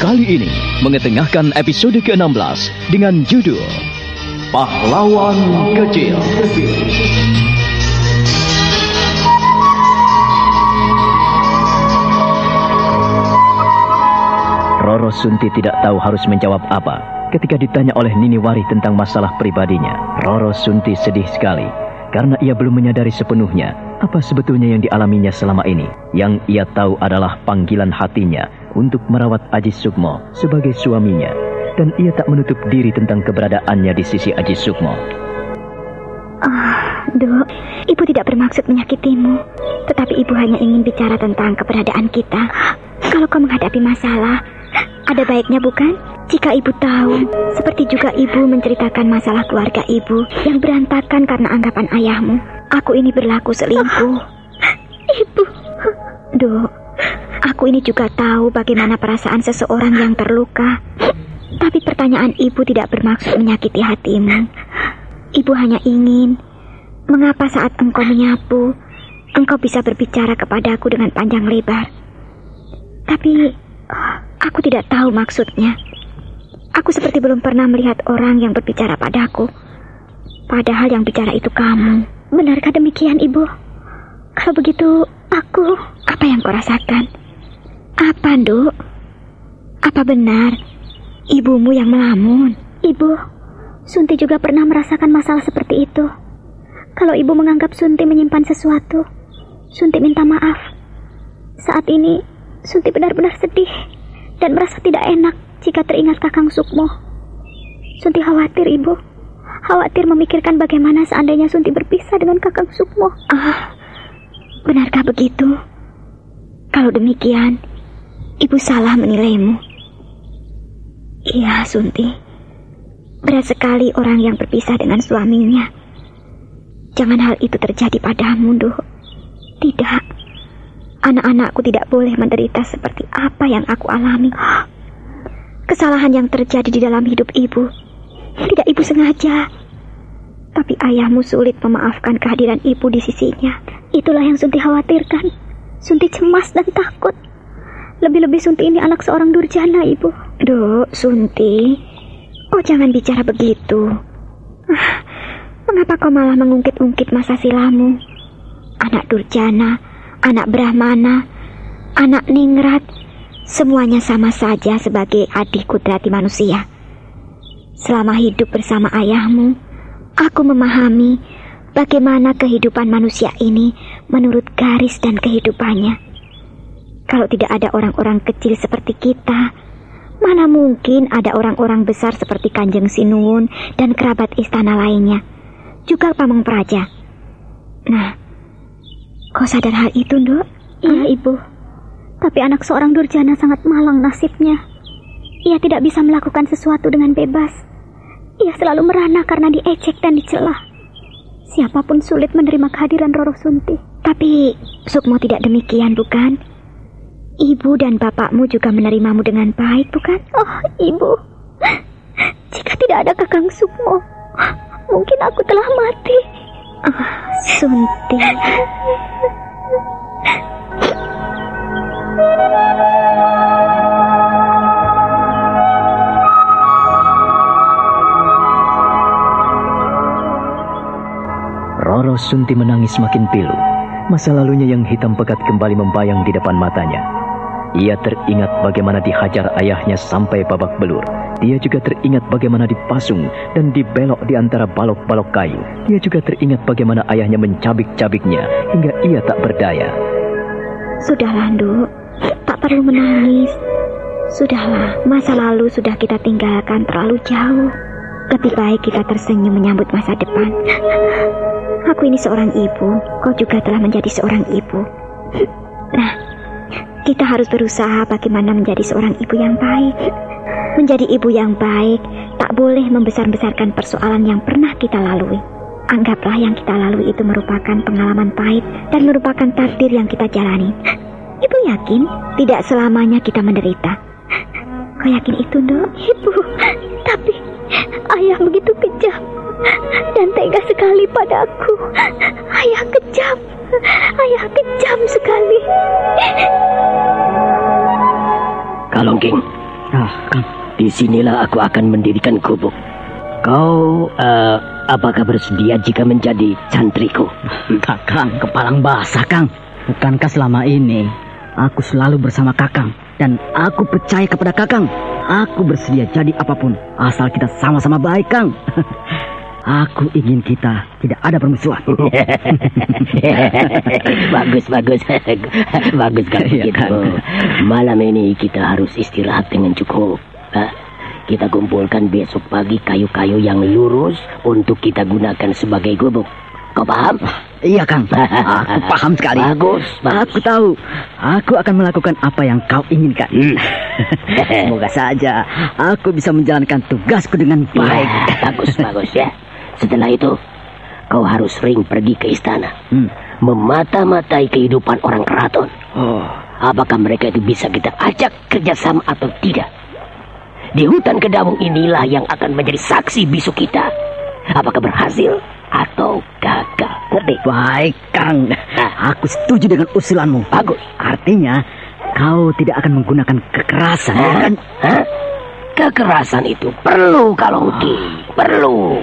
kali ini mengetengahkan episode ke-16 dengan judul Pahlawan Kecil. Roro Sunti tidak tahu harus menjawab apa ketika ditanya oleh Nini Wari tentang masalah pribadinya. Roro Sunti sedih sekali karena ia belum menyadari sepenuhnya apa sebetulnya yang dialaminya selama ini. Yang ia tahu adalah panggilan hatinya untuk merawat Aji Sukmo sebagai suaminya, dan ia tak menutup diri tentang keberadaannya di sisi Aji Sukmo. Dok, ibu tidak bermaksud menyakitimu, tetapi ibu hanya ingin bicara tentang keberadaan kita. Kalau kau menghadapi masalah, ada baiknya bukan? Jika ibu tahu, seperti juga ibu menceritakan masalah keluarga ibu yang berantakan karena anggapan ayahmu. Aku ini berlaku selingkuh. Ibu. Dok, aku ini juga tahu bagaimana perasaan seseorang yang terluka. Tapi pertanyaan ibu tidak bermaksud menyakiti hatimu. Ibu hanya ingin, mengapa saat engkau menyapu, engkau bisa berbicara kepadaku dengan panjang lebar. Tapi aku tidak tahu maksudnya. Aku seperti belum pernah melihat orang yang berbicara padaku. Padahal yang bicara itu kamu. Benarkah demikian, Ibu? Kalau begitu, apa yang kau rasakan? Apa, Nduk? Apa benar ibumu yang melamun? Ibu, Sunti juga pernah merasakan masalah seperti itu. Kalau ibu menganggap Sunti menyimpan sesuatu, Sunti minta maaf. Saat ini, Sunti benar-benar sedih dan merasa tidak enak jika teringat Kakang Sukmo. Sunti khawatir, Ibu. Khawatir memikirkan bagaimana seandainya Sunti berpisah dengan Kakang Sukmo. Benarkah begitu? Kalau demikian, Ibu salah menilaimu. Iya, Sunti. Berat sekali orang yang berpisah dengan suaminya. Jangan hal itu terjadi padamu, Duk. Tidak. Anak-anakku tidak boleh menderita seperti apa yang aku alami. Kesalahan yang terjadi di dalam hidup ibu tidak ibu sengaja. Tapi ayahmu sulit memaafkan kehadiran ibu di sisinya. Itulah yang Sunti khawatirkan. Sunti cemas dan takut. Lebih-lebih Sunti ini anak seorang durjana, Ibu. Duk, Sunti, oh jangan bicara begitu. Mengapa kau malah mengungkit-ungkit masa silamu? Anak durjana, anak brahmana, anak ningrat, semuanya sama saja sebagai adik kudrati manusia. Selama hidup bersama ayahmu, aku memahami bagaimana kehidupan manusia ini menurut garis dan kehidupannya. Kalau tidak ada orang-orang kecil seperti kita, mana mungkin ada orang-orang besar seperti Kanjeng Sinuwun dan kerabat istana lainnya, juga Pamong Praja. Nah, kau sadar hal itu, Nduk? Iya, Ibu. Tapi anak seorang durjana sangat malang nasibnya. Ia tidak bisa melakukan sesuatu dengan bebas. Ia selalu merana karena diejek dan dicela. Siapapun sulit menerima kehadiran Roro Sunti. Tapi Sukmo tidak demikian, bukan? Ibu dan bapakmu juga menerimamu dengan baik, bukan? Oh, Ibu. Jika tidak ada Kakang Sukmo, mungkin aku telah mati. Sunti. Roro Sunti menangis semakin pilu. Masa lalunya yang hitam pekat kembali membayang di depan matanya. Ia teringat bagaimana dihajar ayahnya sampai babak belur. Dia juga teringat bagaimana dipasung dan dibelok di antara balok-balok kayu. Dia juga teringat bagaimana ayahnya mencabik-cabiknya hingga ia tak berdaya. Sudahlah, Nduk. Tak perlu menangis. Sudahlah, masa lalu sudah kita tinggalkan terlalu jauh. Lebih baik kita tersenyum menyambut masa depan. Aku ini seorang ibu, kau juga telah menjadi seorang ibu. Nah, kita harus berusaha bagaimana menjadi seorang ibu yang baik. Menjadi ibu yang baik tak boleh membesar-besarkan persoalan yang pernah kita lalui. Anggaplah yang kita lalui itu merupakan pengalaman pahit dan merupakan takdir yang kita jalani. Ibu yakin tidak selamanya kita menderita. Kau yakin itu, Nduk? Ibu, tapi ayah begitu kejam dan tega sekali padaku. Ayah kejam sekali. Kalongging, Disinilah aku akan mendirikan gubuk. Kau, apakah bersedia jika menjadi santriku? Kakang, kepalang basah, Kang. Bukankah selama ini aku selalu bersama Kakang dan aku percaya kepada Kakang. Aku bersedia jadi apapun asal kita sama-sama baik, Kang. Aku ingin kita tidak ada permusuhan. Bagus kalau begitu. Malam ini kita harus istirahat dengan cukup. Kita kumpulkan besok pagi kayu-kayu yang lurus untuk kita gunakan sebagai gubuk. Kau paham? Iya, Kang. Aku paham sekali. Bagus. Aku tahu. Aku akan melakukan apa yang kau inginkan. Semoga saja aku bisa menjalankan tugasku dengan baik. Ya, bagus ya. Setelah itu, kau harus sering pergi ke istana. Memata-matai kehidupan orang keraton. Apakah mereka itu bisa kita ajak kerjasama atau tidak? Di hutan Kedawung inilah yang akan menjadi saksi bisu kita. Apakah berhasil atau gagal? Ngerti? Baik, Kang. Aku setuju dengan usulanmu. Bagus. Artinya, kau tidak akan menggunakan kekerasan, ya kan? Kekerasan itu perlu, Kalongki. Perlu.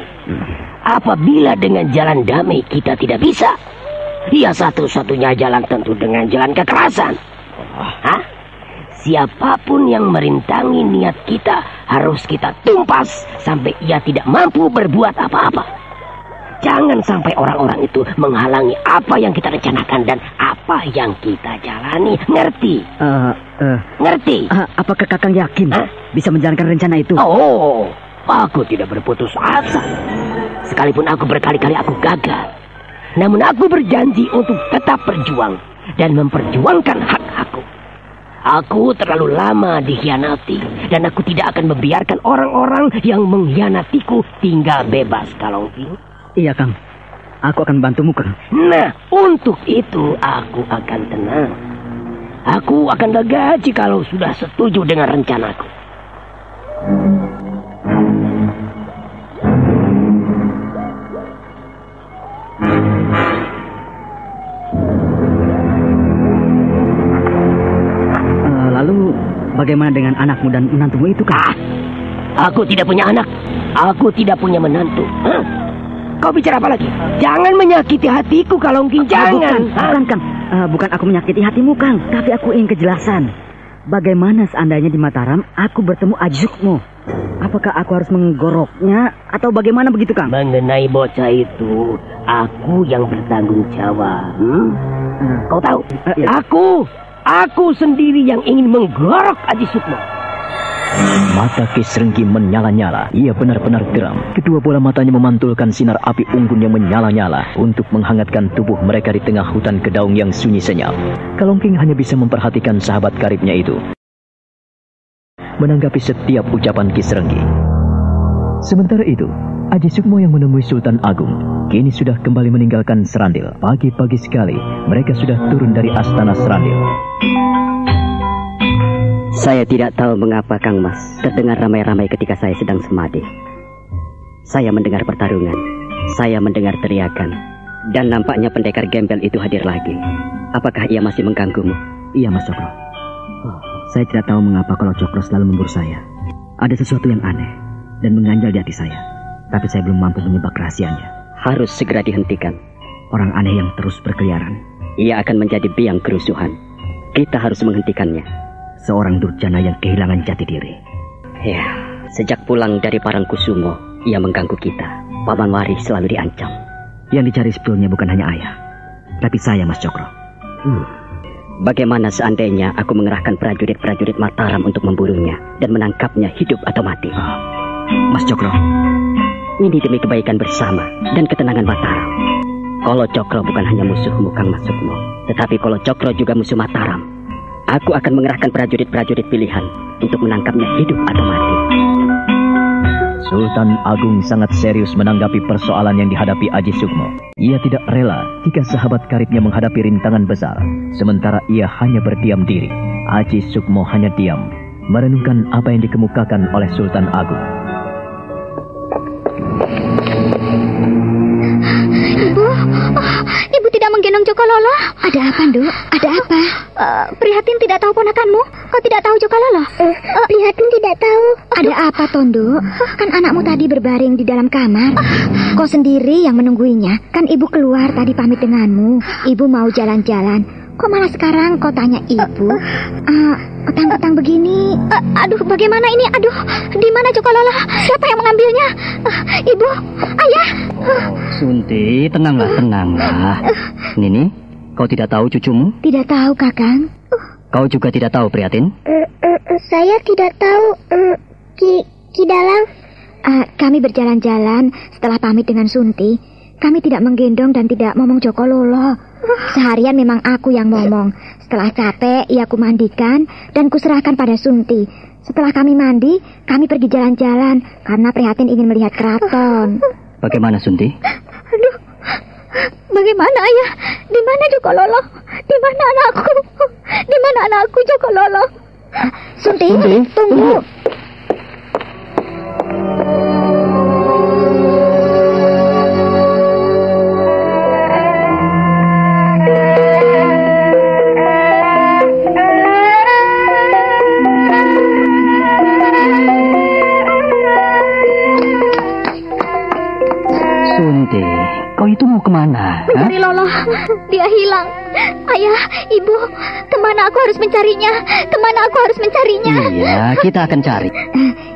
Apabila dengan jalan damai kita tidak bisa, ya satu-satunya jalan tentu dengan jalan kekerasan. Siapapun yang merintangi niat kita harus kita tumpas sampai ia tidak mampu berbuat apa-apa. Jangan sampai orang-orang itu menghalangi apa yang kita rencanakan dan apa yang kita jalani. Ngerti? Ngerti? Apakah Kakang yakin bisa menjalankan rencana itu? Oh, aku tidak berputus asa. Sekalipun aku berkali-kali aku gagal, namun aku berjanji untuk tetap berjuang dan memperjuangkan hak aku. Aku terlalu lama dikhianati dan aku tidak akan membiarkan orang-orang yang mengkhianatiku tinggal bebas, Kalongki. Iya, Kang. Aku akan bantumu, Kang. Nah, untuk itu aku akan tenang. Aku akan lega jikalau sudah setuju dengan rencanaku. Lalu bagaimana dengan anakmu dan menantumu itu, Kang? Aku tidak punya anak. Aku tidak punya menantu. Kau bicara apa lagi? Jangan menyakiti hatiku, Kalongki. Jangan. Bukan, Kang. Bukan aku menyakiti hatimu, Kang. Tapi aku ingin kejelasan. Bagaimana seandainya di Mataram aku bertemu Aji Sukmo? Apakah aku harus menggoroknya atau bagaimana begitu, Kang? Mengenai bocah itu, aku yang bertanggung jawab. Kau tahu? Aku sendiri yang ingin menggorok Aji Sukmo. Mata Ki Srenggi menyala-nyala. Ia benar-benar geram. Kedua bola matanya memantulkan sinar api unggun yang menyala-nyala untuk menghangatkan tubuh mereka di tengah hutan Kedaung yang sunyi senyap. Kalongking hanya bisa memperhatikan sahabat karibnya itu, menanggapi setiap ucapan Ki Srenggi. Sementara itu, Aji Sukmo yang menemui Sultan Agung kini sudah kembali meninggalkan Serandil. Pagi-pagi sekali mereka sudah turun dari astana Serandil. Saya tidak tahu mengapa Kang Mas terdengar ramai-ramai ketika saya sedang semadi. Saya mendengar pertarungan, saya mendengar teriakan, dan nampaknya pendekar gembel itu hadir lagi. Apakah ia masih mengganggumu? Iya, Mas Cokro. Saya tidak tahu mengapa kalau Cokro selalu memburu saya. Ada sesuatu yang aneh dan mengganjal di hati saya. Tapi saya belum mampu menyebak rahasianya. Harus segera dihentikan. Orang aneh yang terus berkeliaran. Ia akan menjadi biang kerusuhan. Kita harus menghentikannya. Seorang durjana yang kehilangan jati diri. Ya, sejak pulang dari Parangkusumo, ia mengganggu kita. Paman Wari selalu diancam. Yang dicari sebetulnya bukan hanya ayah, tapi saya, Mas Cokro. Bagaimana seandainya aku mengerahkan prajurit-prajurit Mataram untuk memburunya dan menangkapnya hidup atau mati? Mas Cokro, ini demi kebaikan bersama dan ketenangan Mataram. Kalau Cokro bukan hanya musuhmu, Kang Mas Sukmo, tetapi kalau Cokro juga musuh Mataram, aku akan mengerahkan prajurit-prajurit pilihan untuk menangkapnya hidup atau mati. Sultan Agung sangat serius menanggapi persoalan yang dihadapi Aji Sukmo. Ia tidak rela jika sahabat karibnya menghadapi rintangan besar, sementara ia hanya berdiam diri. Aji Sukmo hanya diam, merenungkan apa yang dikemukakan oleh Sultan Agung. Ibu tidak menggendong Joko Lolo. Ada apa, Nduk? Ada apa? Prihatin tidak tahu ponakanmu? Kau tidak tahu Joko Lolo? Prihatin tidak tahu. Ada apa, Tondo? Kan anakmu tadi berbaring di dalam kamar. Kau sendiri yang menungguinya. Kan ibu keluar tadi pamit denganmu. Ibu mau jalan-jalan. Kok malah sekarang kau tanya ibu? Petang-petang begini. Aduh, bagaimana ini? Aduh, di mana Joko Lolo? Siapa yang mengambilnya? Ibu, ayah. Sunti, tenanglah. Nini, kau tidak tahu cucumu? Tidak tahu, Kakang. Kau juga tidak tahu, Prihatin? Saya tidak tahu, Ki Dalang. Kami berjalan-jalan setelah pamit dengan Sunti. Kami tidak menggendong dan tidak ngomong Joko Lolo. Seharian memang aku yang ngomong. Setelah capek, ia ku mandikan dan kuserahkan pada Sunti. Setelah kami mandi, kami pergi jalan-jalan karena Prihatin ingin melihat keraton. Bagaimana, Sunti? Aduh, bagaimana ayah? Di mana Joko Lolo? Di mana anakku? Di mana anakku Joko Lolo? Sunti, tunggu. Kau itu mau kemana? Mencari Lolo. Dia hilang. Ayah, ibu, kemana aku harus mencarinya? Kemana aku harus mencarinya? Iya, kita akan cari.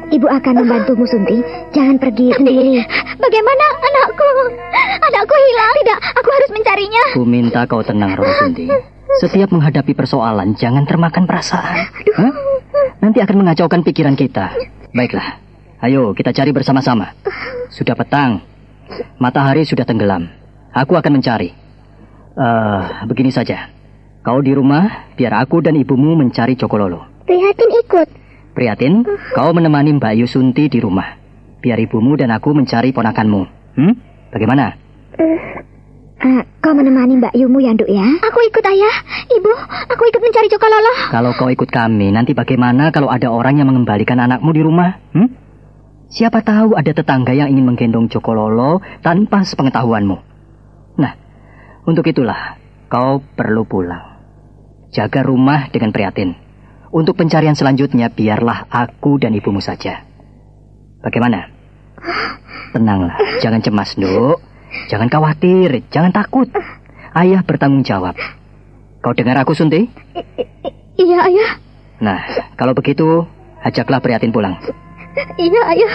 Ibu akan membantumu, Sunti. Jangan pergi sendiri. Bagaimana anakku? Anakku hilang. Tidak, aku harus mencarinya. Ku minta kau tenang, Roro Sunti. Setiap menghadapi persoalan, jangan termakan perasaan. Nanti akan mengacaukan pikiran kita. Baiklah, ayo kita cari bersama-sama. Sudah petang. Matahari sudah tenggelam. Aku akan mencari. Begini saja. Kau di rumah, biar aku dan ibumu mencari Joko Lolo. Prihatin ikut. Prihatin, kau menemani Mbak Yu Sunti di rumah. Biar ibumu dan aku mencari ponakanmu. Bagaimana? Kau menemani Mbak Yumu ya, Nduk ya? Aku ikut, ayah. Ibu, aku ikut mencari Joko Lolo. Kalau kau ikut kami, nanti bagaimana kalau ada orang yang mengembalikan anakmu di rumah? Siapa tahu ada tetangga yang ingin menggendong Joko Lolo tanpa sepengetahuanmu. Nah, untuk itulah kau perlu pulang. Jaga rumah dengan Prihatin. Untuk pencarian selanjutnya biarlah aku dan ibumu saja. Bagaimana? Tenanglah, jangan cemas, Nduk. Jangan khawatir, jangan takut. Ayah bertanggung jawab. Kau dengar aku, Sunti? Iya, ayah. Nah, kalau begitu, ajaklah Prihatin pulang. Iya, ayah.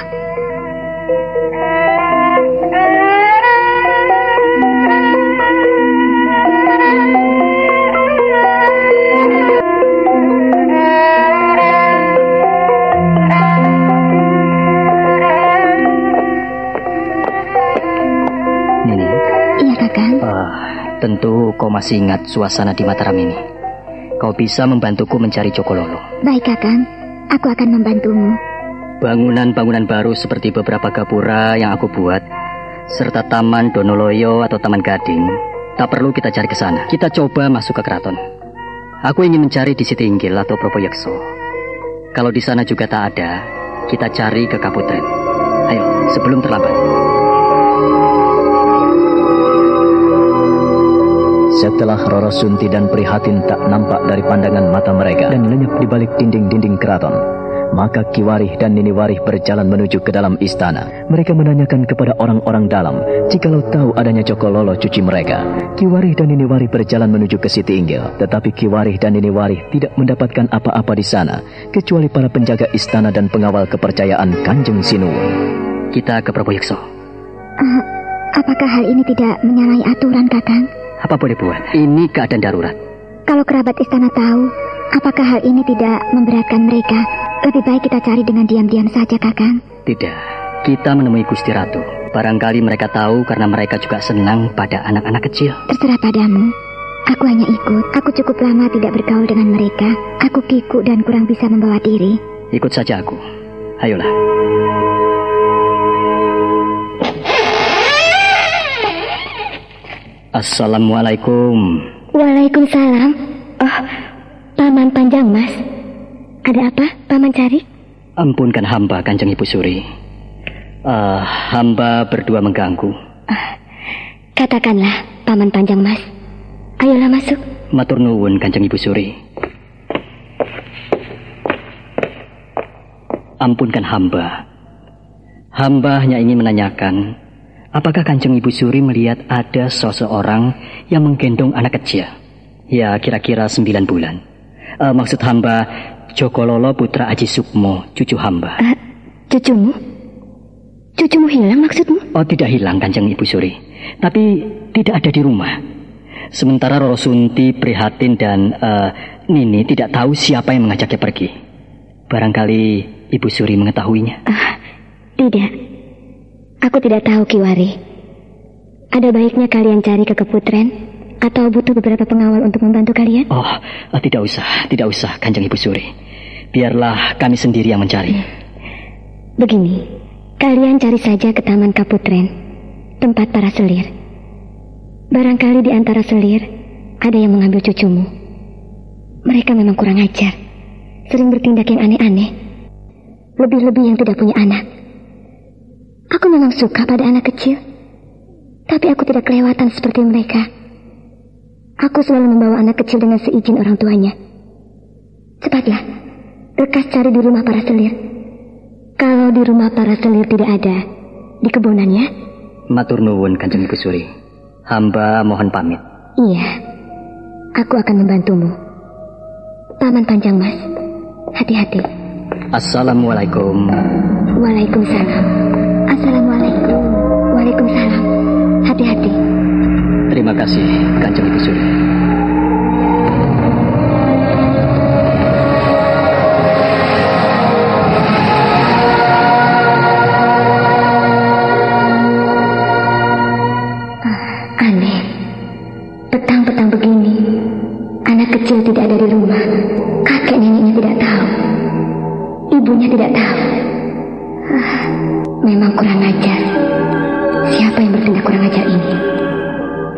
Nini. Iya, Kakang. Tentu kau masih ingat suasana di Mataram ini. Kau bisa membantuku mencari Joko Lolo. Baik, Kakang. Aku akan membantumu. Bangunan-bangunan baru seperti beberapa gapura yang aku buat, serta Taman Donoloyo atau Taman Gading, tak perlu kita cari ke sana. Kita coba masuk ke keraton. Aku ingin mencari di Siti Inggil atau Propoyekso. Kalau di sana juga tak ada, kita cari ke Kaputren. Ayo, sebelum terlambat. Setelah Roro Sunti dan Prihatin tak nampak dari pandangan mata mereka dan lenyap di balik dinding-dinding keraton, maka Ki Warih dan Nini Warih berjalan menuju ke dalam istana. Mereka menanyakan kepada orang-orang dalam jikalau tahu adanya Joko Lolo cuci mereka. Ki Warih dan Nini Warih berjalan menuju ke Siti Inggil, tetapi Ki Warih dan Nini Warih tidak mendapatkan apa-apa di sana kecuali para penjaga istana dan pengawal kepercayaan Kanjeng Sinuwun. Kita ke Propoyekso. Apakah hal ini tidak menyalahi aturan, Kakang? Apa boleh buat? Ini keadaan darurat. Kalau kerabat istana tahu, apakah hal ini tidak memberatkan mereka? Lebih baik kita cari dengan diam-diam saja, Kakang. Tidak, kita menemui Gusti Ratu. Barangkali mereka tahu karena mereka juga senang pada anak-anak kecil. Terserah padamu. Aku hanya ikut. Aku cukup lama tidak bergaul dengan mereka. Aku kikuk dan kurang bisa membawa diri. Ikut saja aku. Ayolah. Assalamualaikum. Waalaikumsalam. Oh, Paman Panjang Mas. Ada apa, Paman cari? Ampunkan hamba, Kanjeng Ibu Suri. Hamba berdua mengganggu. Katakanlah, Paman Panjang Mas. Ayolah masuk. Matur nuwun Kanjeng Ibu Suri. Ampunkan hamba. Hamba hanya ingin menanyakan, apakah Kanjeng Ibu Suri melihat ada seseorang yang menggendong anak kecil? Ya, kira-kira 9 bulan. Maksud hamba, Joko Lolo putra Aji Sukmo, cucu hamba. Cucumu? Cucumu hilang maksudmu? Oh, tidak hilang Kanjeng Ibu Suri, tapi tidak ada di rumah. Sementara Roro Sunti, Prihatin, dan Nini tidak tahu siapa yang mengajaknya pergi. Barangkali Ibu Suri mengetahuinya. Tidak. Aku tidak tahu, Kiwari. Ada baiknya kalian cari ke Keputren, atau butuh beberapa pengawal untuk membantu kalian? Oh, tidak usah Kanjeng Ibu Suri. Biarlah kami sendiri yang mencari. Begini, kalian cari saja ke Taman Kaputren, tempat para selir. Barangkali di antara selir ada yang mengambil cucumu. Mereka memang kurang ajar, sering bertindak yang aneh-aneh, lebih-lebih yang tidak punya anak. Aku memang suka pada anak kecil, tapi aku tidak kelewatan seperti mereka. Aku selalu membawa anak kecil dengan seizin orang tuanya. Cepatlah, lekas cari di rumah para selir. Kalau di rumah para selir tidak ada, di kebunannya. Ya? Matur nuwun Kanjeng Ibu Suri. Hamba mohon pamit. Iya, aku akan membantumu. Paman Panjang Mas, hati-hati. Assalamualaikum. Waalaikumsalam. Assalamualaikum. Waalaikumsalam. Hati-hati. Terima kasih Kanjeng Ibu Suri. Aneh. Petang-petang begini, anak kecil tidak ada di rumah. Kakek neneknya tidak tahu. Ibunya tidak tahu. Memang kurang ajar. Siapa yang bertindak kurang ajar ini?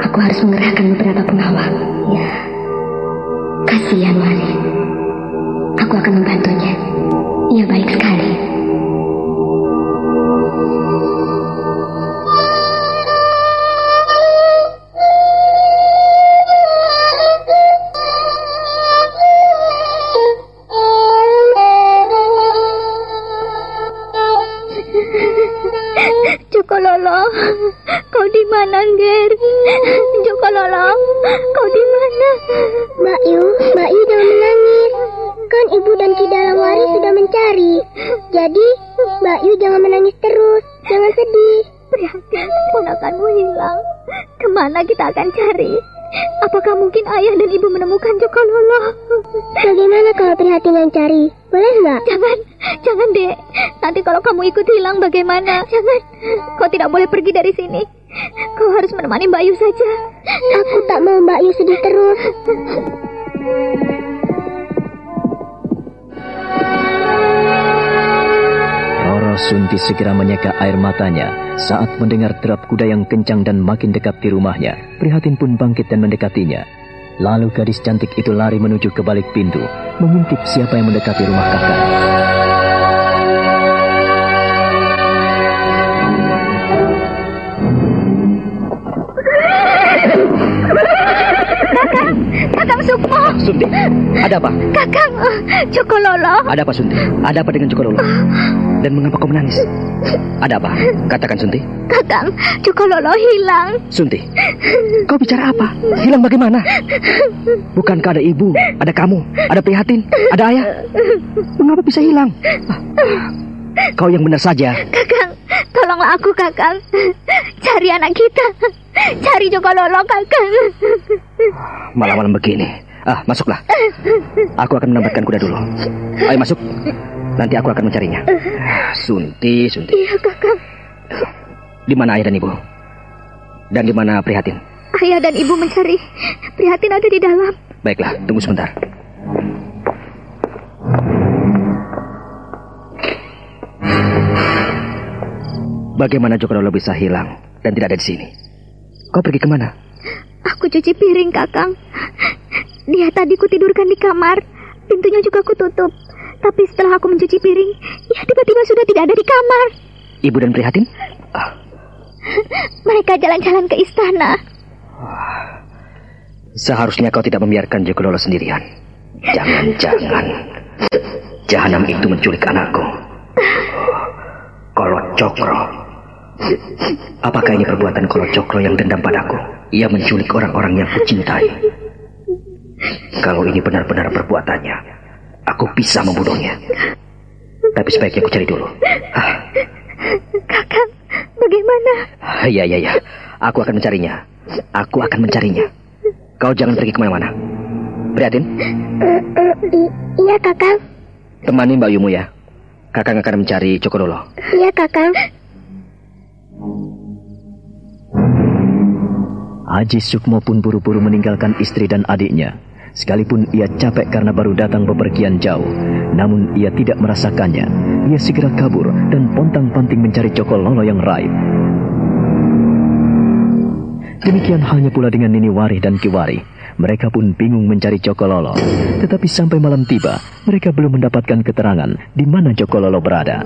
Aku harus mengerahkan beberapa pengawal. Ya. Kasihan Wali. Aku akan membantunya. Ia baik sekali. Joko Lolo, kau di mana, Ger? Joko Lolo, kau di mana? Mbak Yu jangan menangis. Kan Ibu dan Ki Dalawari sudah mencari. Jadi, Mbak Yu jangan menangis terus. Jangan sedih. Prihatin, ponakanmu hilang. Kemana kita akan cari? Apakah mungkin ayah dan ibu menemukan Joko Lolo? Bagaimana kalau Prihatin yang cari? Boleh nggak? Jangan dek. Nanti kalau kamu ikut hilang bagaimana? Jangan. Kau tidak boleh pergi dari sini. Kau harus menemani Mbak Yu saja. Aku tak mau Mbak Yu sedih terus. Roro Sunti segera menyeka air matanya saat mendengar derap kuda yang kencang dan makin dekat di rumahnya. Prihatin pun bangkit dan mendekatinya. Lalu gadis cantik itu lari menuju ke balik pintu, mengintip siapa yang mendekati rumah kakak. Kakang Sukmo. Sunti, ada apa? Kakang, Joko Lolo. Ada apa Sunti? Ada apa dengan Joko Lolo? Dan mengapa kau menangis? Ada apa? Katakan Sunti. Kakang, Joko Lolo hilang. Sunti, kau bicara apa? Hilang bagaimana? Bukankah ada ibu, ada kamu, ada Prihatin, ada ayah? Mengapa bisa hilang? Kau yang benar saja. Kakang, tolonglah aku Kakang. Cari anak kita. Cari Joko Lolo Kakang. Malam-malam begini. Masuklah. Aku akan menambatkan kuda dulu. Ayo masuk. Nanti aku akan mencarinya. Sunti. Iya Kakang. Di mana ayah dan ibu? Dan di mana Prihatin? Ayah dan ibu mencari. Prihatin ada di dalam. Baiklah, tunggu sebentar. Bagaimana Joko Lolo bisa hilang dan tidak ada di sini? Kau pergi kemana? Aku cuci piring, Kakang. Dia tadi kutidurkan di kamar. Pintunya juga kututup. Tapi setelah aku mencuci piring, ia tiba-tiba sudah tidak ada di kamar. Ibu dan Prihatin? Mereka jalan-jalan ke istana. Seharusnya kau tidak membiarkan Jokololo sendirian. Jangan-jangan Jahanam itu menculik anakku. Kolo Cokro. Apakah ini perbuatan Kolo Cokro yang dendam padaku? Ia menculik orang-orang yang kucintai. Kalau ini benar-benar perbuatannya, aku bisa membunuhnya. Tapi sebaiknya aku cari dulu. Kakang, bagaimana? Ya. Aku akan mencarinya. Kau jangan pergi kemana-mana. Prihatin? Iya, Kakang. Temani Mbak Yumu ya. Kakang akan mencari Jokololo. Iya, Kakang. Haji Sukmo pun buru-buru meninggalkan istri dan adiknya. Sekalipun ia capek karena baru datang bepergian jauh, namun ia tidak merasakannya. Ia segera kabur dan pontang-panting mencari Jokololo yang raib. Demikian halnya pula dengan Nini Warih dan Ki Warih. Mereka pun bingung mencari Jokololo. Tetapi sampai malam tiba, mereka belum mendapatkan keterangan di mana Jokololo berada.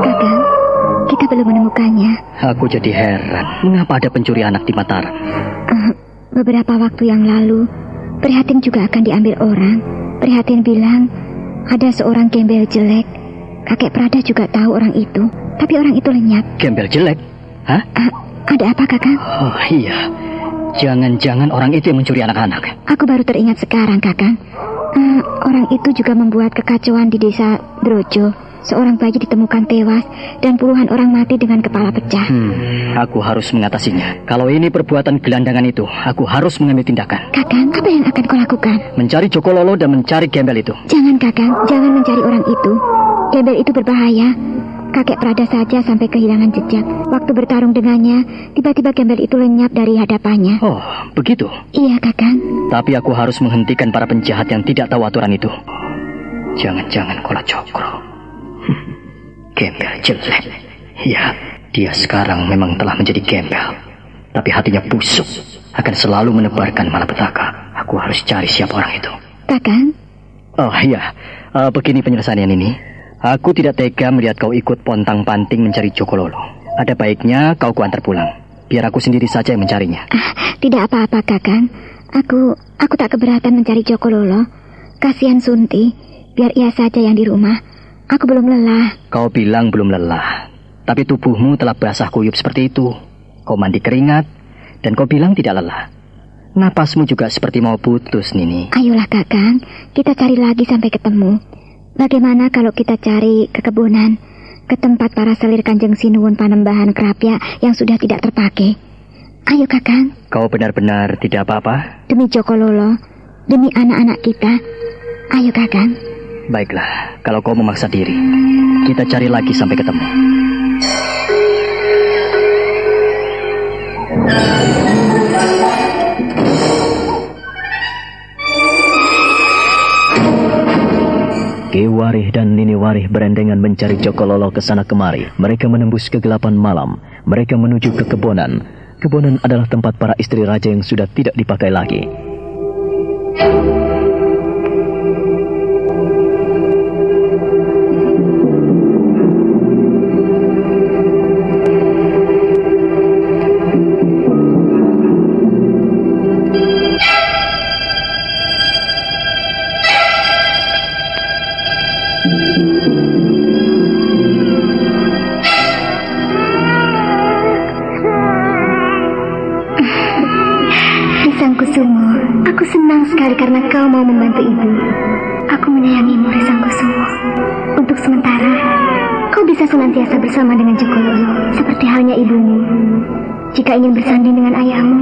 Kakang, kita belum menemukannya. Aku jadi heran, mengapa ada pencuri anak di Mataram? Beberapa waktu yang lalu, Prihatin juga akan diambil orang. Prihatin bilang, ada seorang gembel jelek. Kakek Prada juga tahu orang itu, tapi orang itu lenyap. Gembel jelek? Hah? Ada apa, Kakang? Oh iya, jangan-jangan orang itu yang mencuri anak-anak. Aku baru teringat sekarang, Kakang. Orang itu juga membuat kekacauan di desa Drojo. Seorang bayi ditemukan tewas dan puluhan orang mati dengan kepala pecah. Aku harus mengatasinya. Kalau ini perbuatan gelandangan itu, aku harus mengambil tindakan. Kakang, apa yang akan kau lakukan? Mencari Jokololo dan mencari gembel itu. Jangan, Kakang. Jangan mencari orang itu. Gembel itu berbahaya. Kakek Prada saja sampai kehilangan jejak. Waktu bertarung dengannya, tiba-tiba gembel itu lenyap dari hadapannya. Oh, begitu? Iya, Kakang. Tapi aku harus menghentikan para penjahat yang tidak tahu aturan itu. Jangan-jangan Kolo Cokro. Gembel jelek. Ya, dia sekarang memang telah menjadi gembel. Tapi hatinya busuk. Akan selalu menebarkan malapetaka. Aku harus cari siapa orang itu. Kakang? Oh iya, begini penyelesaiannya ini. Aku tidak tega melihat kau ikut pontang-panting mencari Jokololo. Ada baiknya kau kuantar pulang. Biar aku sendiri saja yang mencarinya. Tidak apa-apa, Kakang. Aku tak keberatan mencari Jokololo. Kasihan Sunti. Biar ia saja yang di rumah. Aku belum lelah. Kau bilang belum lelah. Tapi tubuhmu telah basah kuyup seperti itu. Kau mandi keringat. Dan kau bilang tidak lelah. Napasmu juga seperti mau putus, Nini. Ayolah, Kakang. Kita cari lagi sampai ketemu. Bagaimana kalau kita cari ke kebunan, ke tempat para selir Kanjeng Sinuwun Panembahan Kerapia yang sudah tidak terpakai? Ayo, Kakang. Kau benar-benar tidak apa-apa? Demi Jokololo, demi anak-anak kita. Ayo, Kakang. Baiklah, kalau kau memaksa diri, kita cari lagi sampai ketemu. Ki Warih dan Nini Warih berendengan mencari Jokololo ke sana kemari. Mereka menembus kegelapan malam. Mereka menuju ke kebonan. Kebonan adalah tempat para istri raja yang sudah tidak dipakai lagi. Aku senang sekali karena kau mau membantu ibu. Aku menyayangimu, Risangkusumo. Untuk sementara, kau bisa senantiasa bersama dengan Jokololo, seperti halnya ibumu. Jika ingin bersanding dengan ayahmu,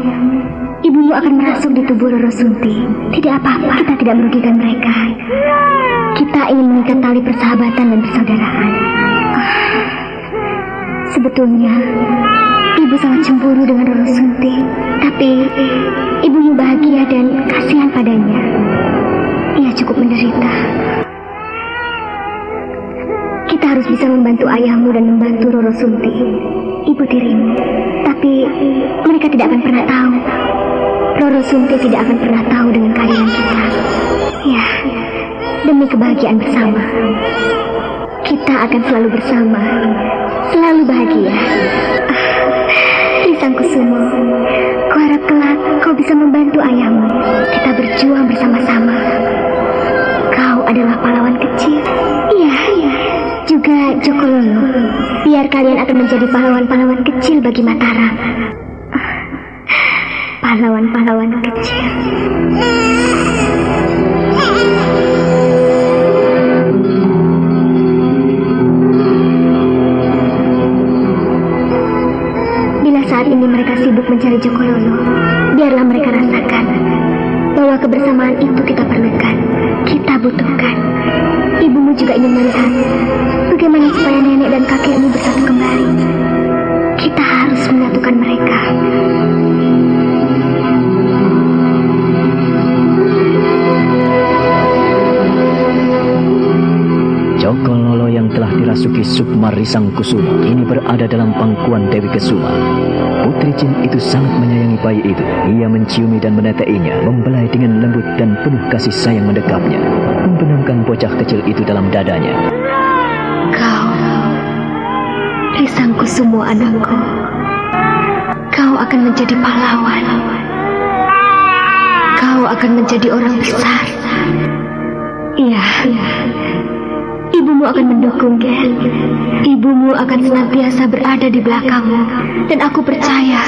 ibumu akan merasuk di tubuh Roro Sunti. Tidak apa-apa, kita tidak merugikan mereka. Kita ingin mengikat tali persahabatan dan persaudaraan. Sebetulnya, ibu sangat cemburu dengan Roro Sunti. Tapi ibumu bahagia dan kasihan padanya. Ia cukup menderita. Kita harus bisa membantu ayahmu dan membantu Roro Sunti, ibu tirimu. Tapi mereka tidak akan pernah tahu. Roro Sunti tidak akan pernah tahu dengan kehadiran kita. Ya, demi kebahagiaan bersama. Kita akan selalu bersama, selalu bahagia. Risang Kusumo. Kuharap kelak kau bisa membantu ayahmu. Kita berjuang bersama-sama. Kau adalah pahlawan kecil. Iya. Juga Jokololo. Biar kalian akan menjadi pahlawan-pahlawan kecil bagi Mataram. Pahlawan-pahlawan kecil. Bila saat ini mereka sibuk mencari Jokololo, biarlah mereka rasakan bahwa kebersamaan itu kita perlukan, kita butuhkan. Ibumu juga ingin melihat bagaimana supaya nenek dan kakekmu bersatu kembali. Kita harus menyatukan mereka. Jokololo yang telah dirasuki Sukma Risang Kusumo ini berada dalam pangkuan Dewi Kesuma. Putri Jin itu sangat menyayangi bayi itu. Ia menciumi dan meneteinya, membelai dengan lembut dan penuh kasih sayang mendekapnya, membenamkan bocah kecil itu dalam dadanya. Kau, Risang Kusumo anakku, kau akan menjadi pahlawan. Kau akan menjadi orang besar. Iya. Ibumu akan mendukung, Gen. Ibumu akan senantiasa berada di belakangmu. Dan aku percaya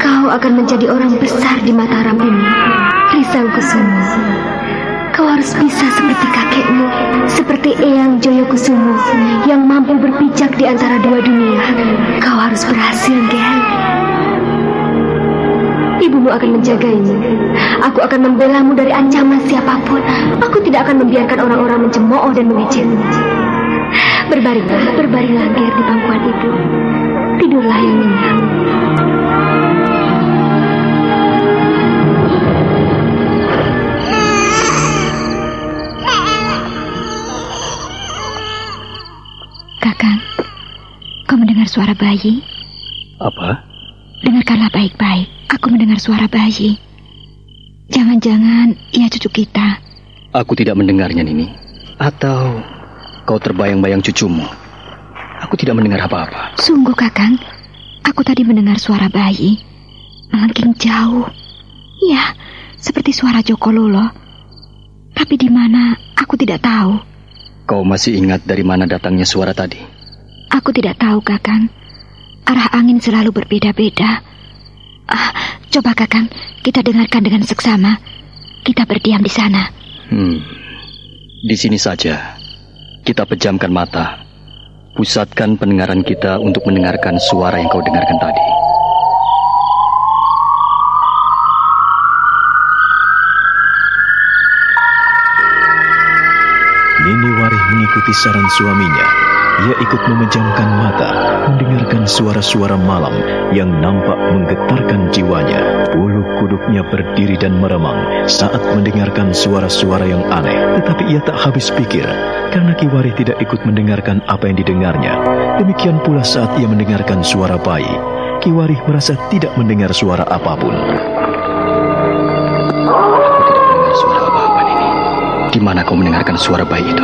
kau akan menjadi orang besar di Mataram ini. Risang Kusumo, kau harus bisa seperti kakekmu, seperti Eyang Joyokusumo yang mampu berpijak di antara dua dunia. Kau harus berhasil, Gen. Ibumu akan menjagaimu. Aku akan membelamu dari ancaman siapapun. Aku tidak akan membiarkan orang-orang mencemooh dan mengejekmu. Berbaringlah Ger di pangkuan ibu. Tidurlah yang nyenyak. Kakang, kau mendengar suara bayi? Apa? Dengarkanlah baik-baik. Aku mendengar suara bayi. Jangan-jangan ia cucu kita. Aku tidak mendengarnya, Nini. Atau kau terbayang-bayang cucumu? Aku tidak mendengar apa-apa. Sungguh, Kakang. Aku tadi mendengar suara bayi. Melengking jauh. Ya, seperti suara Jokololo. Tapi di mana, aku tidak tahu. Kau masih ingat dari mana datangnya suara tadi? Aku tidak tahu, Kakang. Arah angin selalu berbeda-beda. Coba Kakang, kita dengarkan dengan seksama. Kita berdiam di sana. Di sini saja. Kita pejamkan mata. Pusatkan pendengaran kita untuk mendengarkan suara yang kau dengarkan tadi. Nini Warih mengikuti saran suaminya. Ia ikut memejamkan mata, mendengarkan suara-suara malam yang nampak menggetarkan jiwanya. Bulu kuduknya berdiri dan meremang saat mendengarkan suara-suara yang aneh. Tetapi ia tak habis pikir, karena Ki Warih tidak ikut mendengarkan apa yang didengarnya. Demikian pula saat ia mendengarkan suara bayi. Ki Warih merasa tidak mendengar suara apapun. Aku tidak mendengar suara apa-apa, Nini. Gimana kau mendengarkan suara bayi itu?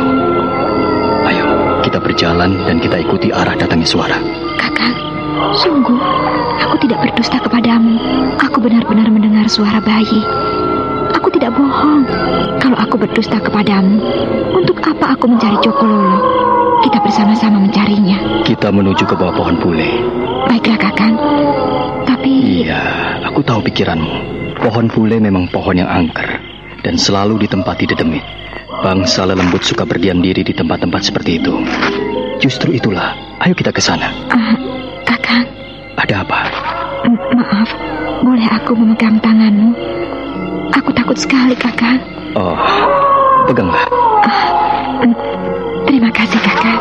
Ayo, kita berjalan dan kita ikuti arah datangnya suara. Kakang, sungguh, aku tidak berdusta kepadamu. Aku benar-benar mendengar suara bayi. Aku tidak bohong. Kalau aku berdusta kepadamu, untuk apa aku mencari Jokololo? Kita bersama-sama mencarinya. Kita menuju ke bawah pohon pule. Baiklah, Kakang. Tapi... Iya, aku tahu pikiranmu. Pohon pule memang pohon yang angker dan selalu ditempati dedemit. Bangsa lelembut suka berdiam diri di tempat-tempat seperti itu. Justru itulah, ayo kita ke sana. Kakang. Ada apa? Maaf, boleh aku memegang tanganmu? Aku takut sekali, Kakang. Oh, peganglah. Terima kasih, Kakang.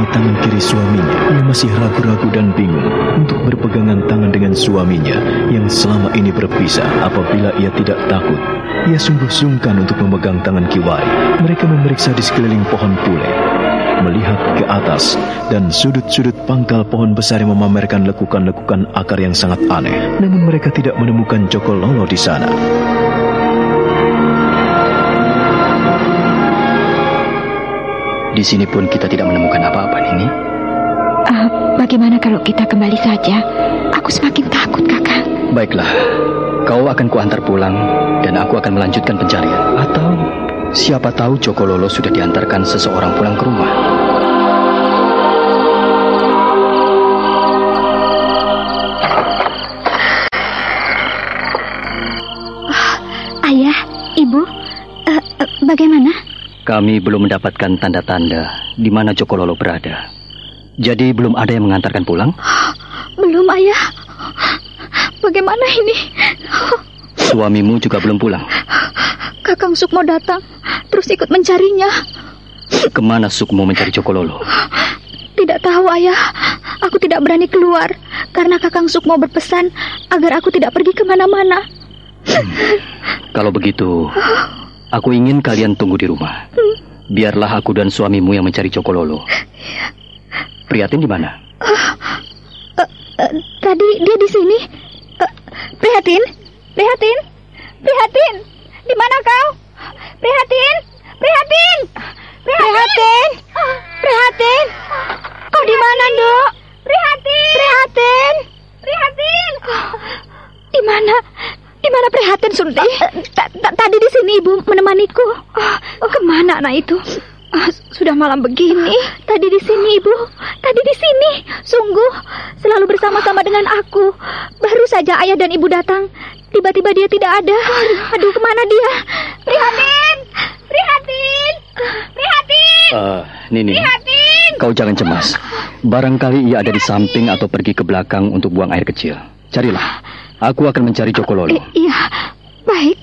Tangan kiri suaminya, ia masih ragu-ragu dan bingung untuk berpegangan tangan dengan suaminya yang selama ini berpisah. Apabila ia tidak takut, ia sungguh sungkan untuk memegang tangan Ki Warih. Mereka memeriksa di sekeliling pohon pule, melihat ke atas dan sudut-sudut pangkal pohon besar yang memamerkan lekukan-lekukan akar yang sangat aneh. Namun mereka tidak menemukan Jokololo di sana. Di sini pun kita tidak menemukan apa-apa, Nini. Bagaimana kalau kita kembali saja? Aku semakin takut, Kakang. Baiklah, kau akan kuantar pulang dan aku akan melanjutkan pencarian. Atau siapa tahu Joko Lolo sudah diantarkan seseorang pulang ke rumah. Ayah, Ibu, bagaimana? Kami belum mendapatkan tanda-tanda di mana Joko Lolo berada. Jadi belum ada yang mengantarkan pulang? Belum, Ayah. Bagaimana ini? Suamimu juga belum pulang? Kakang Sukmo datang, terus ikut mencarinya. Kemana Sukmo mencari Joko Lolo? Tidak tahu, Ayah. Aku tidak berani keluar karena Kakang Sukmo berpesan agar aku tidak pergi kemana-mana. Kalau begitu, aku ingin kalian tunggu di rumah. Biarlah aku dan suamimu yang mencari Joko Lolo. Prihatin di mana? Tadi dia di sini. Prihatin, Prihatin, Prihatin, di mana kau? Prihatin, Prihatin, Prihatin, Prihatin, kau di mana, Dok? Prihatin, Prihatin, Prihatin, di mana? Di mana Prihatin, Sunti? Tadi di sini Ibu menemaniku. Kemana anak itu? Sudah malam begini. Tadi di sini, Ibu. Tadi di sini. Sungguh selalu bersama-sama dengan aku. Baru saja Ayah dan Ibu datang, tiba-tiba dia tidak ada. Aduh, kemana dia? Prihatin, Prihatin, Prihatin. Nini, Prihatin. Kau jangan cemas. Barangkali ia ada di samping atau pergi ke belakang untuk buang air kecil. Carilah. Aku akan mencari Joko Lolo. Iya, baik,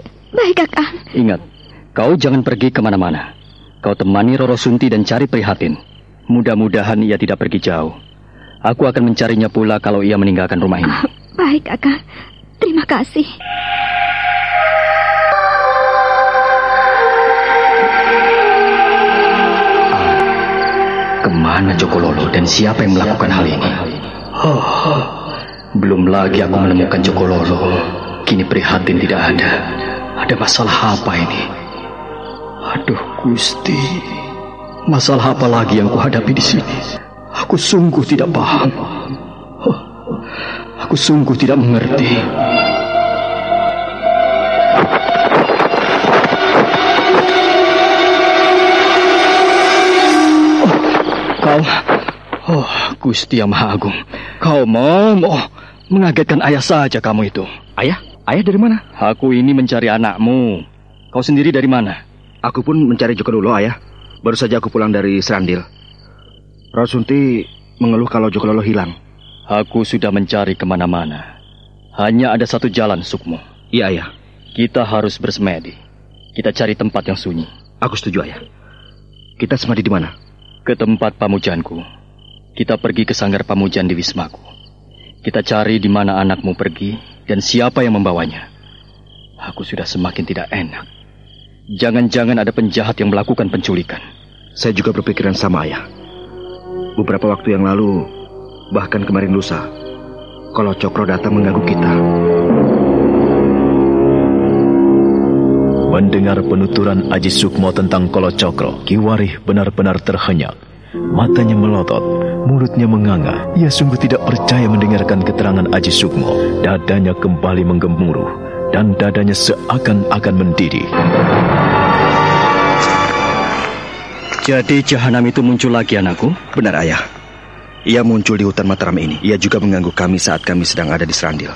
Kakang. Ingat, kau jangan pergi kemana-mana. Kau temani Roro Sunti dan cari Prihatin. Mudah-mudahan ia tidak pergi jauh. Aku akan mencarinya pula kalau ia meninggalkan rumah ini. Baik, Kakang. Terima kasih. Kemana Joko Lolo dan siapa yang melakukan hal ini? Belum lagi aku menemukan Joko Lolo. Kini Prihatin tidak ada. Ada masalah apa ini? Aduh Gusti, masalah apa lagi yang kuhadapi di sini? Aku sungguh tidak paham. Aku sungguh tidak mengerti. Gusti yang Maha Agung, kau mau mengagetkan ayah saja kamu itu. Ayah? Ayah dari mana? Aku ini mencari anakmu. Kau sendiri dari mana? Aku pun mencari Joko Lolo, Ayah. Baru saja aku pulang dari Serandil. Roro Sunti mengeluh kalau Joko Lolo hilang. Aku sudah mencari kemana-mana. Hanya ada satu jalan, Sukmo. Iya, Ayah. Kita harus bersemedi. Kita cari tempat yang sunyi. Aku setuju, Ayah. Kita semedi di mana? Ke tempat pamujanku. Kita pergi ke sanggar pamujan di Wismaku. Kita cari di mana anakmu pergi dan siapa yang membawanya. Aku sudah semakin tidak enak. Jangan-jangan ada penjahat yang melakukan penculikan. Saya juga berpikiran sama, Ayah. Beberapa waktu yang lalu, bahkan kemarin lusa, Kolo Cokro datang mengganggu kita. Mendengar penuturan Aji Sukmo tentang Kolo Cokro, Ki Warih benar-benar terhenyak. Matanya melotot, mulutnya menganga. Ia sungguh tidak percaya mendengarkan keterangan Aji Sukmo. Dadanya kembali menggemuruh, dan dadanya seakan-akan mendidih. Jadi Jahanam itu muncul lagi, anakku? Benar, Ayah. Ia muncul di hutan Mataram ini. Ia juga mengganggu kami saat kami sedang ada di Serandil.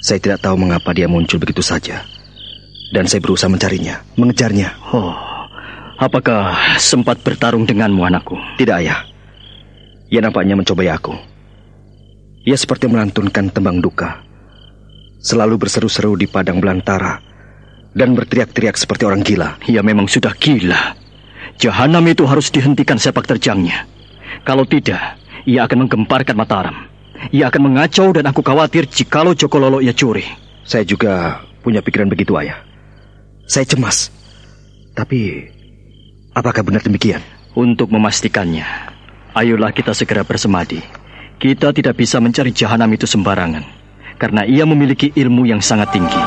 Saya tidak tahu mengapa dia muncul begitu saja. Dan saya berusaha mencarinya, mengejarnya. Apakah sempat bertarung denganmu, anakku? Tidak, Ayah. Ia nampaknya mencobai aku. Ia seperti melantunkan tembang duka. Selalu berseru-seru di padang belantara. Dan berteriak-teriak seperti orang gila. Ia memang sudah gila. Jahanam itu harus dihentikan sepak terjangnya. Kalau tidak, ia akan menggemparkan Mataram. Ia akan mengacau dan aku khawatir jikalau Joko Lolo ia curi. Saya juga punya pikiran begitu, Ayah. Saya cemas. Tapi apakah benar demikian? Untuk memastikannya, ayolah kita segera bersemadi. Kita tidak bisa mencari Jahanam itu sembarangan, karena ia memiliki ilmu yang sangat tinggi.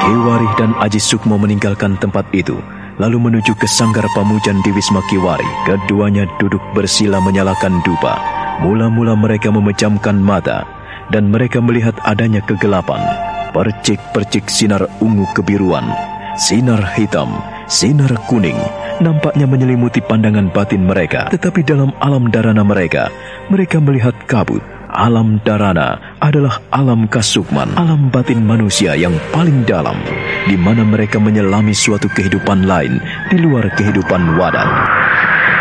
Ki Ki Warih dan Aji Sukmo meninggalkan tempat itu, lalu menuju ke sanggar pamujan di Wisma Ki Warih. Keduanya duduk bersila menyalakan dupa. Mula-mula mereka memejamkan mata, dan mereka melihat adanya kegelapan. Percik-percik sinar ungu kebiruan, sinar hitam, sinar kuning, nampaknya menyelimuti pandangan batin mereka. Tetapi dalam alam dharana mereka melihat kabut. Alam dharana adalah alam kasukman, alam batin manusia yang paling dalam, di mana mereka menyelami suatu kehidupan lain di luar kehidupan wadat.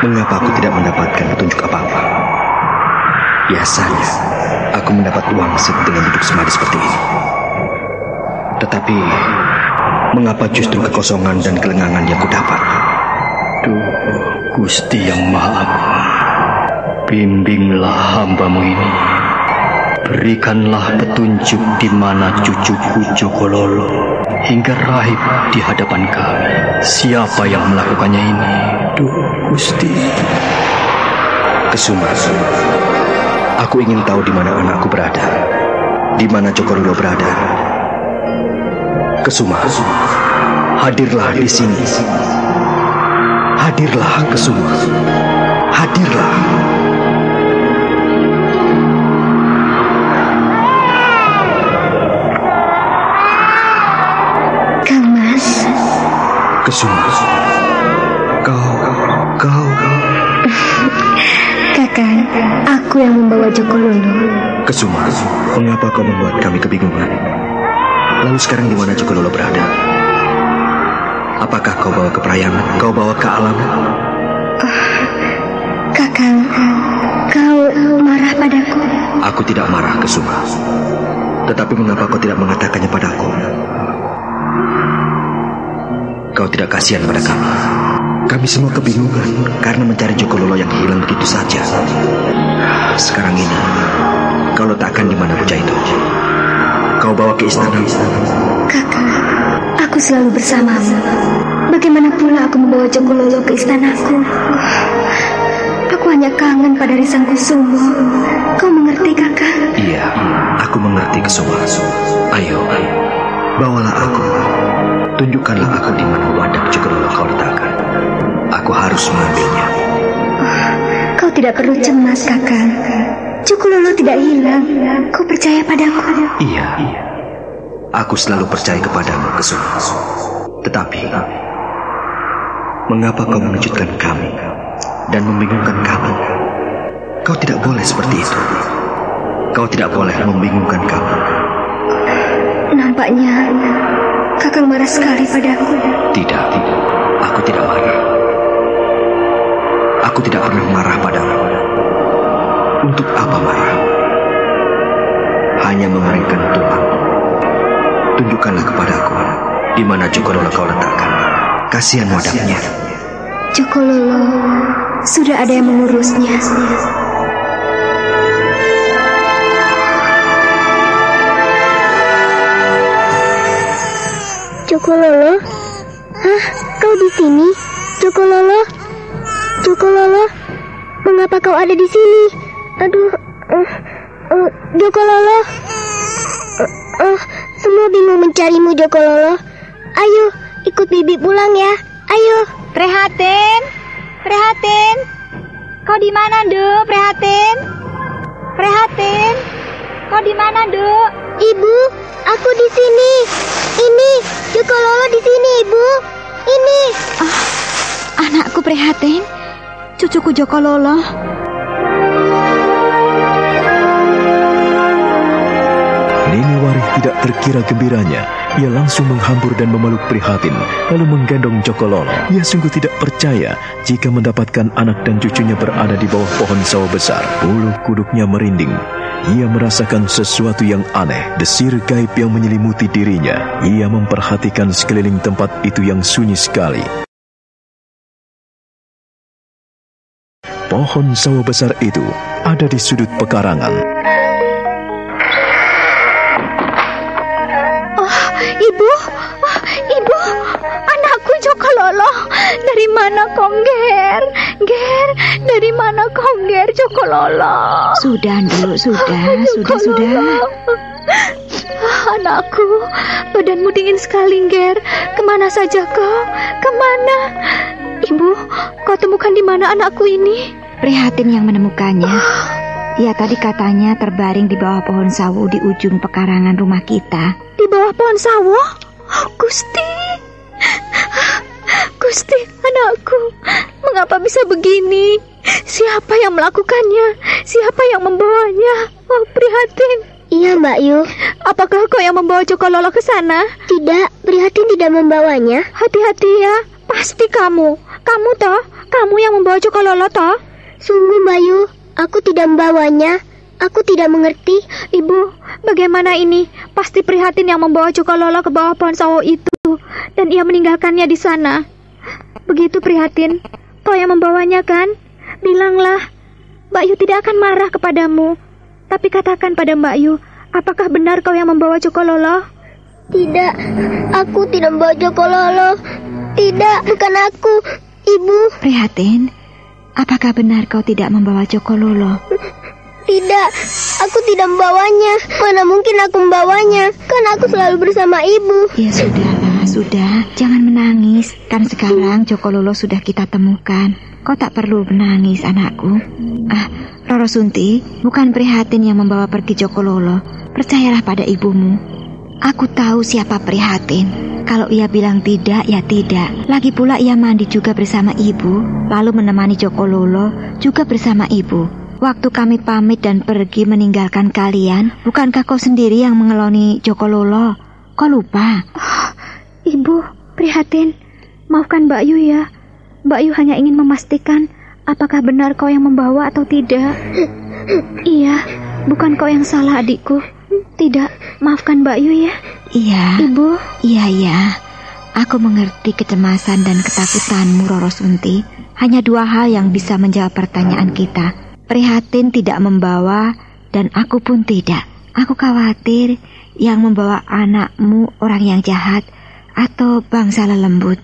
Mengapa aku tidak mendapatkan petunjuk apa-apa? Biasanya aku mendapat wangsit dengan duduk semadi seperti ini. Tetapi mengapa justru kekosongan dan kelengangan yang kudapat? Duh, Gusti yang Maha Agung, bimbinglah hamba-Mu ini. Berikanlah petunjuk di mana cucuku Jokololo hingga rahib di hadapan kami. Siapa yang melakukannya ini? Duh, Gusti. Kesuma, aku ingin tahu di mana anakku berada, di mana Jokololo berada. Kesuma, hadirlah di sini. Hadirlah, Kesuma. Hadirlah. Kesuma, kau. Kakang, aku yang membawa Jokololo. Kesuma, mengapa kau membuat kami kebingungan? Lalu sekarang di mana Jokololo berada? Apakah kau bawa ke Prayangan? Kau bawa ke alam? Kakang, kau marah padaku? Aku tidak marah, Kesuma. Tetapi mengapa kau tidak mengatakannya padaku? Kau tidak kasihan pada kami. Kami semua kebingungan karena mencari Jokololo yang hilang begitu saja. Sekarang ini, kau letakkan di mana bocah itu. Kau bawa ke istana. Kakak, aku selalu bersamamu. Bagaimana pula aku membawa Jokololo ke istanaku? Aku hanya kangen pada Risang Kusumo. Kau mengerti, Kakak? Iya, aku mengerti, Kesuma. Ayo, bawalah aku. Tunjukkanlah aku di mana wadah Jokololo kau letakkan. Aku harus mengambilnya. Kau tidak perlu cemas, Kakak. Jokololo tidak hilang. Kau percaya padaku? Iya. Aku selalu percaya kepadamu, Kesuma. Tetapi, mengapa kau mengejutkan kami dan membingungkan kami? Kau tidak boleh seperti itu. Kau tidak boleh membingungkan kami. Nampaknya Kakang marah sekali padaku. Tidak, aku tidak marah. Aku tidak pernah marah padamu. Untuk apa marah? Hanya mengeringkan tulang. Tunjukkanlah kepadaku di mana Jokololo kau letakkan. Kasihan wadahnya. Jokololo sudah ada yang mengurusnya. Jokololo? Hah? Kau di sini? Jokololo? Jokololo? Mengapa kau ada di sini? Aduh, Jokololo? Semua bingung mencarimu, Jokololo. Ayo, ikut Bibi pulang ya. Ayo. Prihatin. Prihatin. Kau di mana, Duk? Prihatin. Prihatin. Kau di mana, Duk? Ibu, aku di sini. Ini, Jokololo di sini, Ibu. Ini. Anakku Prihatin. Cucuku Jokololo. Nini Warih tidak terkira gembiranya. Ia langsung menghambur dan memeluk Prihatin, lalu menggendong Jokololo. Ia sungguh tidak percaya jika mendapatkan anak dan cucunya berada di bawah pohon sawo besar. Bulu kuduknya merinding. Ia merasakan sesuatu yang aneh, desir gaib yang menyelimuti dirinya. Ia memperhatikan sekeliling tempat itu yang sunyi sekali. Pohon sawo besar itu ada di sudut pekarangan. Ibu, Ibu, anakku Jokololo. Dari mana kau, Ger? Ger, dari mana kau, Ger, Jokololo? Sudah, Nduk, sudah. Anakku, badanmu dingin sekali, Ger. Kemana saja kau? Kemana? Ibu, kau temukan di mana anakku ini? Prihatin yang menemukannya. Ia tadi katanya terbaring di bawah pohon sawo di ujung pekarangan rumah kita. Di bawah pohon sawo? Gusti, Gusti, anakku, mengapa bisa begini? Siapa yang melakukannya? Siapa yang membawanya? Oh, prihatin. Iya, Mbak Yu. Apakah kau yang membawa Cokololo ke sana? Tidak, Prihatin tidak membawanya. Hati-hati ya, pasti kamu. Kamu toh? Kamu yang membawa Cokololo toh? Sungguh, Mbak Yu, aku tidak membawanya. Aku tidak mengerti. Ibu, bagaimana ini? Pasti Prihatin yang membawa Cokololo ke bawah pohon sawo itu, dan ia meninggalkannya di sana. Begitu, Prihatin. Kau yang membawanya kan? Bilanglah, Mbak Yu tidak akan marah kepadamu. Tapi katakan pada Mbak Yu, apakah benar kau yang membawa Cokololo? Tidak, aku tidak membawa Cokololo. Tidak, bukan aku, Ibu. Prihatin, apakah benar kau tidak membawa Cokololo? Tidak, aku tidak membawanya. Mana mungkin aku membawanya? Kan aku selalu bersama Ibu. Ya sudahlah, sudah. Jangan menangis. Kan sekarang Cokololo sudah kita temukan. Kau tak perlu menangis, anakku. Roro Sunti, bukan Prihatin yang membawa pergi Cokololo. Percayalah pada ibumu. Aku tahu siapa Prihatin. Kalau ia bilang tidak, ya tidak. Lagi pula ia mandi juga bersama ibu, lalu menemani Cokololo juga bersama ibu. Waktu kami pamit dan pergi meninggalkan kalian, bukankah kau sendiri yang mengeloni Cokololo? Kau lupa? Ibu, Prihatin, maafkan Mbak Yu ya. Mbak Yu hanya ingin memastikan apakah benar kau yang membawa atau tidak. Iya, bukan kau yang salah, adikku. Tidak, maafkan Mbak Yu ya. Iya. Ibu. Iya. Aku mengerti kecemasan dan ketakutanmu, Roro Sunti. Hanya dua hal yang bisa menjawab pertanyaan kita. Prihatin tidak membawa dan aku pun tidak. Aku khawatir yang membawa anakmu orang yang jahat atau bangsa lelembut.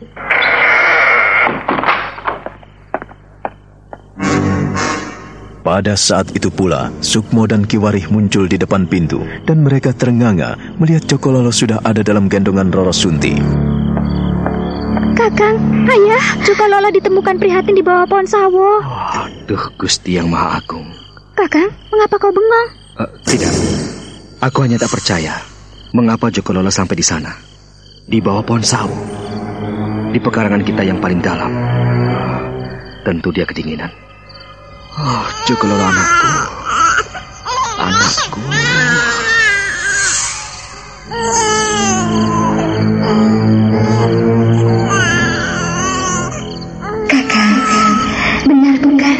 Pada saat itu pula, Sukmo dan Kiwarih muncul di depan pintu, dan mereka terenganga melihat Cokololo sudah ada dalam gendongan Roro Sunti. Kakang, ayah, Cokololo ditemukan Prihatin di bawah pohon sawo. Aduh, Gusti yang Maha Agung. Kakang, mengapa kau bengong? Tidak, aku hanya tak percaya. Mengapa Cokololo sampai di sana, di bawah pohon sawo, di pekarangan kita yang paling dalam. Tentu dia kedinginan. Oh, Cokololo anakku. Anakku. Kakang, benar bukan?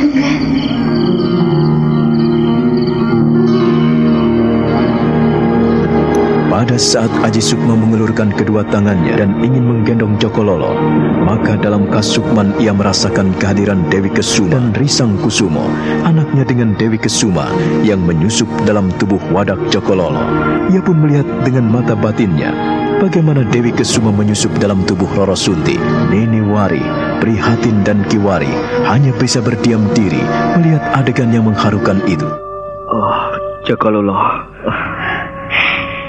Pada saat Aji Sukma mengulurkan kedua tangannya dan ingin menggendong Cokololo, maka dalam kasukman ia merasakan kehadiran Dewi Kesuma dan Risang Kusumo, anaknya dengan Dewi Kesuma yang menyusup dalam tubuh wadak Cokololo. Ia pun melihat dengan mata batinnya bagaimana Dewi Kesuma menyusup dalam tubuh Roro Sunti. Nini Wari, Prihatin dan Kiwari hanya bisa berdiam diri melihat adegan yang mengharukan itu. Oh, Cokololo.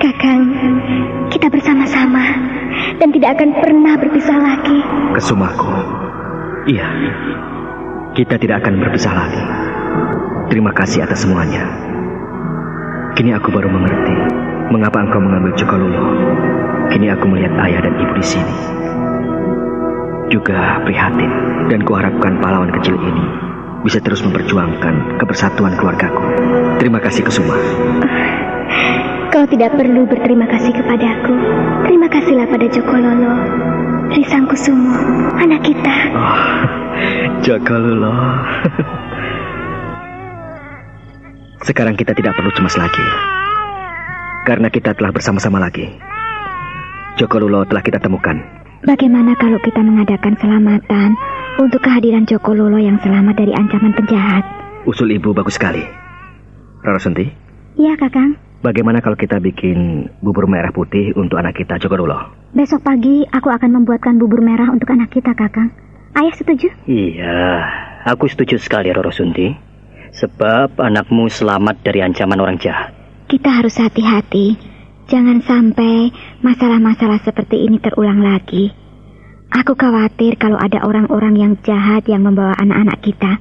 Kakang, kita bersama-sama dan tidak akan pernah berpisah lagi. Kesumaku. Iya, kita tidak akan berpisah lagi. Terima kasih atas semuanya. Kini aku baru mengerti mengapa engkau mengambil Cokololo. Kini aku melihat ayah dan ibu di sini. Juga Prihatin, dan kuharapkan pahlawan kecil ini bisa terus memperjuangkan kebersatuan keluargaku. Terima kasih, Kesuma. Kau tidak perlu berterima kasih kepadaku. Terima kasihlah pada Cokololo, Risang Kusumo, anak kita. Oh, Cokololo. Sekarang kita tidak perlu cemas lagi, karena kita telah bersama-sama lagi. Cokololo telah kita temukan. Bagaimana kalau kita mengadakan selamatan untuk kehadiran Cokololo yang selamat dari ancaman penjahat? Usul ibu bagus sekali. Roro Sunti? Iya, Kakang. Bagaimana kalau kita bikin bubur merah putih untuk anak kita, Cokololo? Besok pagi aku akan membuatkan bubur merah untuk anak kita, Kakang. Ayah setuju? Iya, aku setuju sekali, Roro Sunti. Sebab anakmu selamat dari ancaman orang jahat. Kita harus hati-hati. Jangan sampai masalah-masalah seperti ini terulang lagi. Aku khawatir kalau ada orang-orang yang jahat yang membawa anak-anak kita.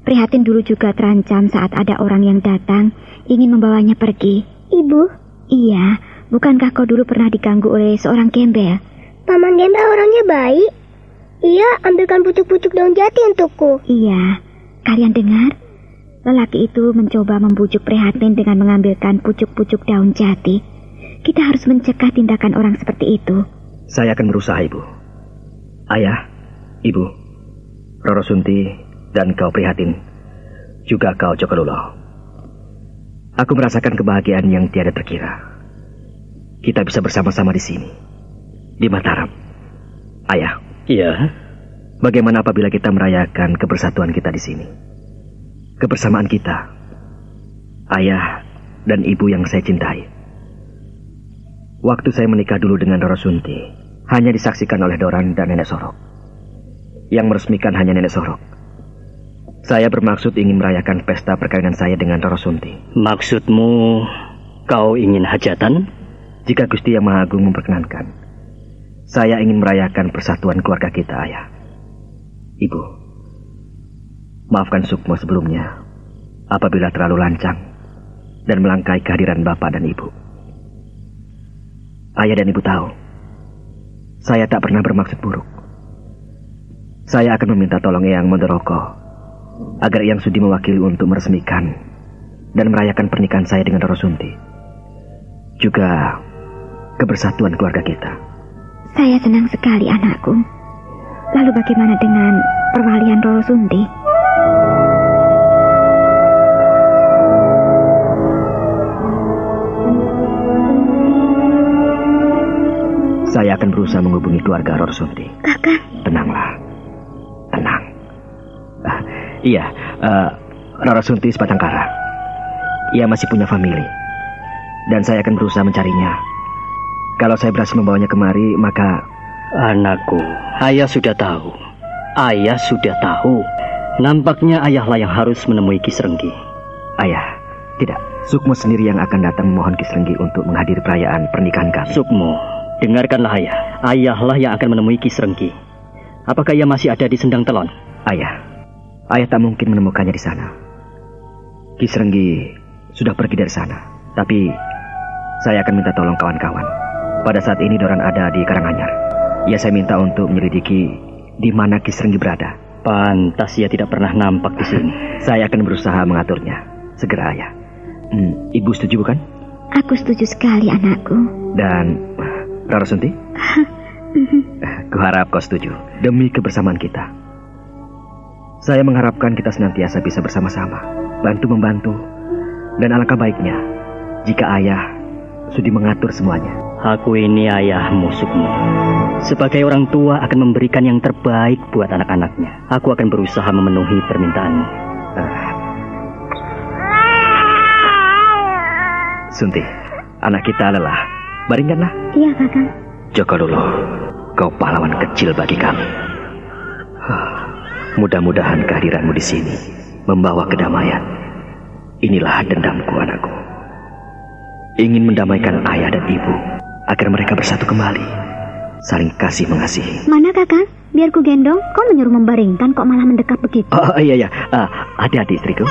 Prihatin dulu juga terancam saat ada orang yang datang ingin membawanya pergi. Ibu? Iya, bukankah kau dulu pernah diganggu oleh seorang gembel? Paman gembel orangnya baik. Ia ambilkan pucuk-pucuk daun jati untukku. Iya, kalian dengar? Lelaki itu mencoba membujuk Prihatin dengan mengambilkan pucuk-pucuk daun jati. Kita harus mencegah tindakan orang seperti itu. Saya akan berusaha, Ibu. Ayah, Ibu, Roro Sunti, dan kau Prihatin, juga kau Jokolulo. Aku merasakan kebahagiaan yang tiada terkira. Kita bisa bersama-sama di sini, di Mataram. Ayah. Iya. Bagaimana apabila kita merayakan kebersatuan kita di sini? Kebersamaan kita, ayah dan ibu yang saya cintai. Waktu saya menikah dulu dengan Roro Sunti, hanya disaksikan oleh Doran dan Nenek Sorok. Yang meresmikan hanya Nenek Sorok. Saya bermaksud ingin merayakan pesta perkawinan saya dengan Roro Sunti. Maksudmu, kau ingin hajatan? Jika Gusti Yang Maha Agung memperkenankan, saya ingin merayakan persatuan keluarga kita, ayah. Ibu, maafkan Sukmo sebelumnya apabila terlalu lancang dan melangkai kehadiran Bapak dan Ibu. Ayah dan Ibu tahu, saya tak pernah bermaksud buruk. Saya akan meminta tolong Eyang Mondoroko agar Eyang sudi mewakili untuk meresmikan dan merayakan pernikahan saya dengan Roro Sunti. Juga kebersatuan keluarga kita. Saya senang sekali, anakku. Lalu bagaimana dengan perwalian Roro Sunti? Saya akan berusaha menghubungi keluarga Roro Sunti. Kakak. Tenanglah. Tenang. Iya, Roro Sunti sebatang kara. Ia masih punya famili. Dan saya akan berusaha mencarinya. Kalau saya berhasil membawanya kemari, maka... Anakku, ayah sudah tahu. Ayah sudah tahu. Nampaknya ayahlah yang harus menemui Kisrenggi. Ayah, tidak. Sukmo sendiri yang akan datang memohon Kisrenggi untuk menghadiri perayaan pernikahan kami. Sukmo, dengarkanlah ayah. Ayahlah yang akan menemui Kisrenggi. Apakah ia masih ada di Sendang Telon? Ayah tak mungkin menemukannya di sana. Kisrenggi sudah pergi dari sana. Tapi saya akan minta tolong kawan-kawan. Pada saat ini Doran ada di Karanganyar. Ya, saya minta untuk menyelidiki di mana Kisrenggi berada. Pantas ia tidak pernah nampak di sini. Saya akan berusaha mengaturnya. Segera, ayah. Ibu setuju bukan? Aku setuju sekali, anakku. Dan Roro Sunti? Kuharap kau setuju. Demi kebersamaan kita. Saya mengharapkan kita senantiasa bisa bersama-sama, bantu-membantu. Dan alangkah baiknya jika ayah sudi mengatur semuanya. Aku ini ayahmu, Sukmo. Sebagai orang tua akan memberikan yang terbaik buat anak-anaknya. Aku akan berusaha memenuhi permintaanmu. Sunti, anak kita lelah. Baringkanlah. Iya, Kakang. Jokolulo, kau pahlawan kecil bagi kami. Mudah-mudahan kehadiranmu di sini membawa kedamaian. Inilah dendamku, anakku. Ingin mendamaikan ayah dan ibu agar mereka bersatu kembali, saling kasih mengasihi. Mana, Kakang? Biar ku gendong. Kau menyuruh membaringkan, kok malah mendekat begitu? Oh iya. Hati-hati, istriku.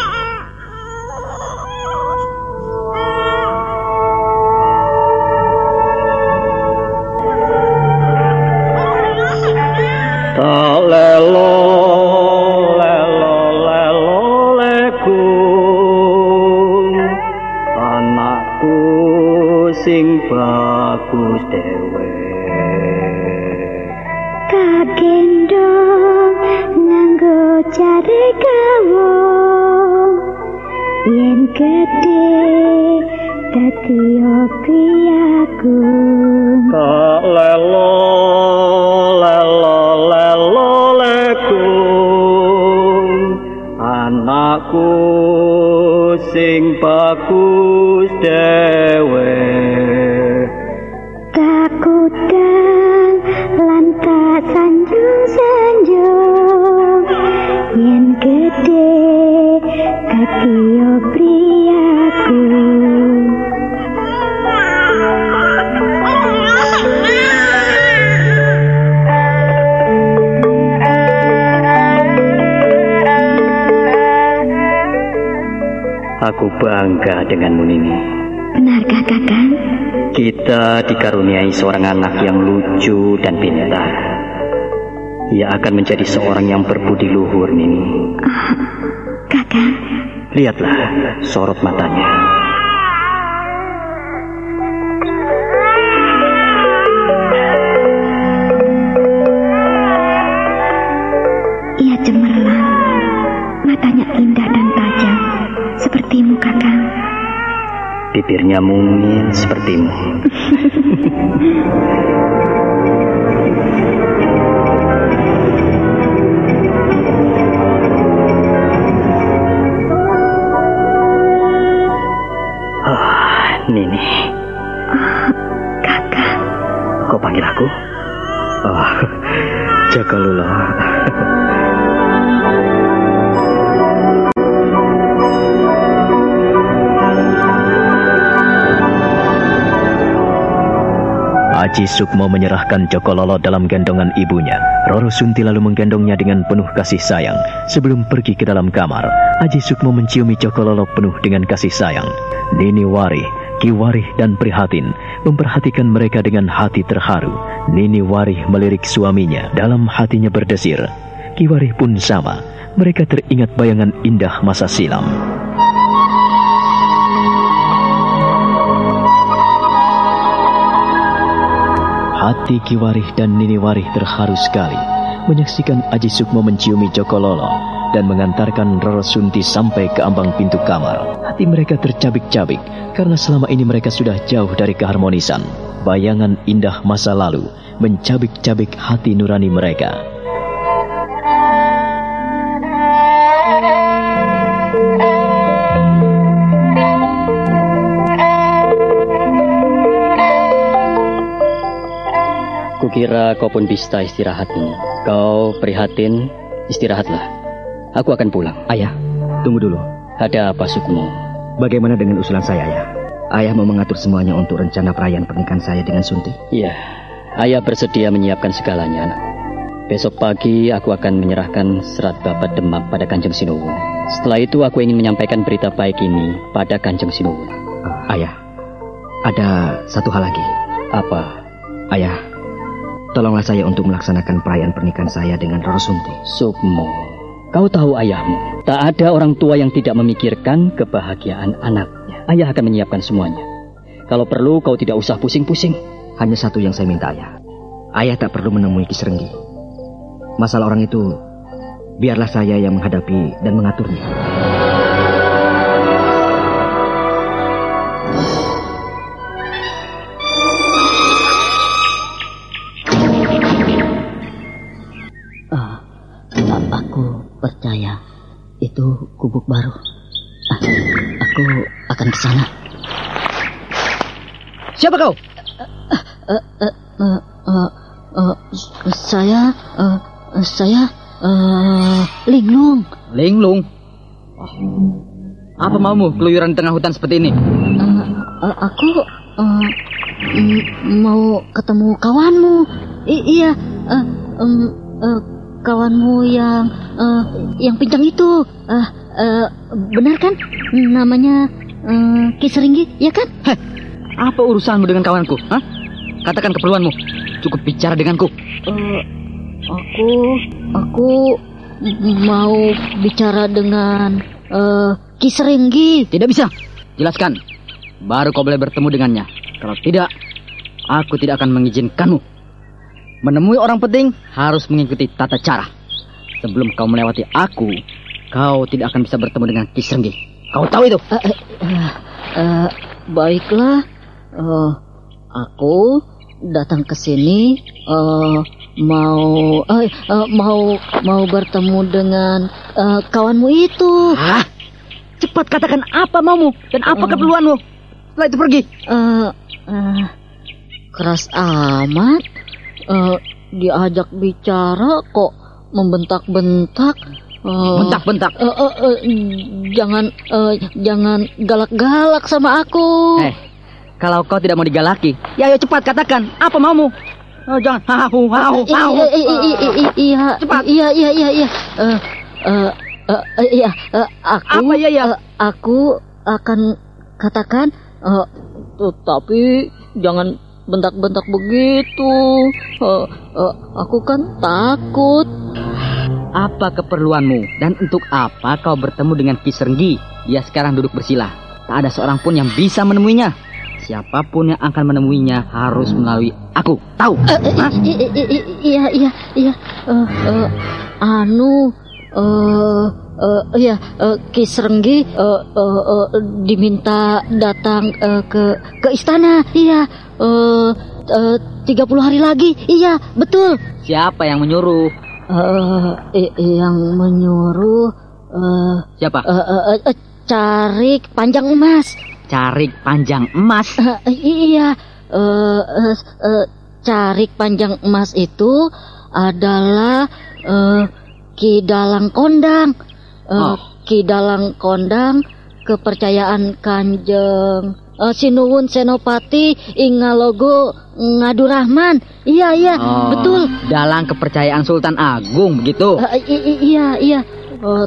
Sing bagus dewe tak gendong nganggo jare gawo yen gede dadi opi aku tak lelo leku anakku sing bagus dewe takutang lan tak sanjung yen gede dadi opi aku Aku bangga denganmu, Nini. Benarkah, Kakang? Kita dikaruniai seorang anak yang lucu dan pintar. Ia akan menjadi seorang yang berbudi luhur, Nini. Kakang. Lihatlah sorot matanya. Ia cemerlang. Matanya indah dan tajam. Sepertimu, Kakang. Bibirnya mungil sepertimu. Nini. Kakang. Kau panggil aku? Jakalola. Aji Sukmo menyerahkan Jokololo dalam gendongan ibunya. Roro Sunti lalu menggendongnya dengan penuh kasih sayang. Sebelum pergi ke dalam kamar, Aji Sukmo menciumi Jokololo penuh dengan kasih sayang. Nini Warih, Ki Warih dan Prihatin memperhatikan mereka dengan hati terharu. Nini Warih melirik suaminya, dalam hatinya berdesir. Ki Warih pun sama, mereka teringat bayangan indah masa silam. Hati Ki Warih dan Nini Warih terharu sekali menyaksikan Aji Sukmo menciumi Jokololo dan mengantarkan Roro Sunti sampai ke ambang pintu kamar. Hati mereka tercabik-cabik karena selama ini mereka sudah jauh dari keharmonisan. Bayangan indah masa lalu mencabik-cabik hati nurani mereka. Kukira kau pun bisa istirahat ini. Kau Prihatin, istirahatlah. Aku akan pulang. Ayah, tunggu dulu. Ada apa, Sukmo? Bagaimana dengan usulan saya, Ayah? Ayah mau mengatur semuanya untuk rencana perayaan pernikahan saya dengan Sunti? Iya, Ayah bersedia menyiapkan segalanya, anak. Besok pagi aku akan menyerahkan serat babat Demak pada Kanjeng Sinuwun. Setelah itu aku ingin menyampaikan berita baik ini pada Kanjeng Sinuwun. Ayah, ada satu hal lagi. Apa? Ayah, tolonglah saya untuk melaksanakan perayaan pernikahan saya dengan Roro Sunti. Sukmo, kau tahu ayahmu. Tak ada orang tua yang tidak memikirkan kebahagiaan anaknya. Ayah akan menyiapkan semuanya. Kalau perlu kau tidak usah pusing-pusing. Hanya satu yang saya minta, Ayah. Ayah tak perlu menemui Ki Serenggi. Masalah orang itu, biarlah saya yang menghadapi dan mengaturnya. Aku percaya itu gubuk baru. Aku akan ke sana. Siapa kau? Saya Linglung. Linglung? Apa maumu keluyuran di tengah hutan seperti ini? Aku mau ketemu kawanmu. Iya, kawanmu yang pincang itu. Benar kan? Namanya Ki Serenggi, ya kan? Heh, apa urusanmu dengan kawanku? Hah? Katakan keperluanmu. Cukup bicara denganku. Aku mau bicara dengan Ki Serenggi. Tidak bisa. Jelaskan. Baru kau boleh bertemu dengannya. Kalau tidak, aku tidak akan mengizinkanmu. Menemui orang penting harus mengikuti tata cara. Sebelum kau melewati aku, kau tidak akan bisa bertemu dengan Ki Serenggi. Kau tahu itu? Baiklah. Aku datang ke sini mau bertemu dengan kawanmu itu. Cepat katakan apa maumu dan apa keperluanmu. Setelah itu pergi. Keras amat. Diajak bicara kok membentak-bentak. Bentak-bentak. Jangan galak-galak sama aku. Kalau kau tidak mau digalaki, ya ayo cepat katakan apa maumu. Jangan hahu. Iya. Cepat. Iya. Aku. Apa ya? akan katakan. Tapi jangan bentak-bentak begitu. Aku kan takut. Apa keperluanmu dan untuk apa kau bertemu dengan Ki Srenggi? Dia sekarang duduk bersila. Tak ada seorang pun yang bisa menemuinya. Siapapun yang akan menemuinya harus melalui aku. Tahu? Iya. Ki Srenggi diminta datang ke istana. Iya. 30 hari lagi. Iya, betul. Siapa yang menyuruh? Yang menyuruh siapa? Carik Panjang Emas. Carik Panjang Emas? Iya. Carik Panjang Emas itu adalah Ki Dalang Kondang. Ki Dalang Kondang kepercayaan Kanjeng Sinuwun Senopati Ingalogo Ngadu Rahman. Iya, betul. Dalang kepercayaan Sultan Agung, begitu? Iya.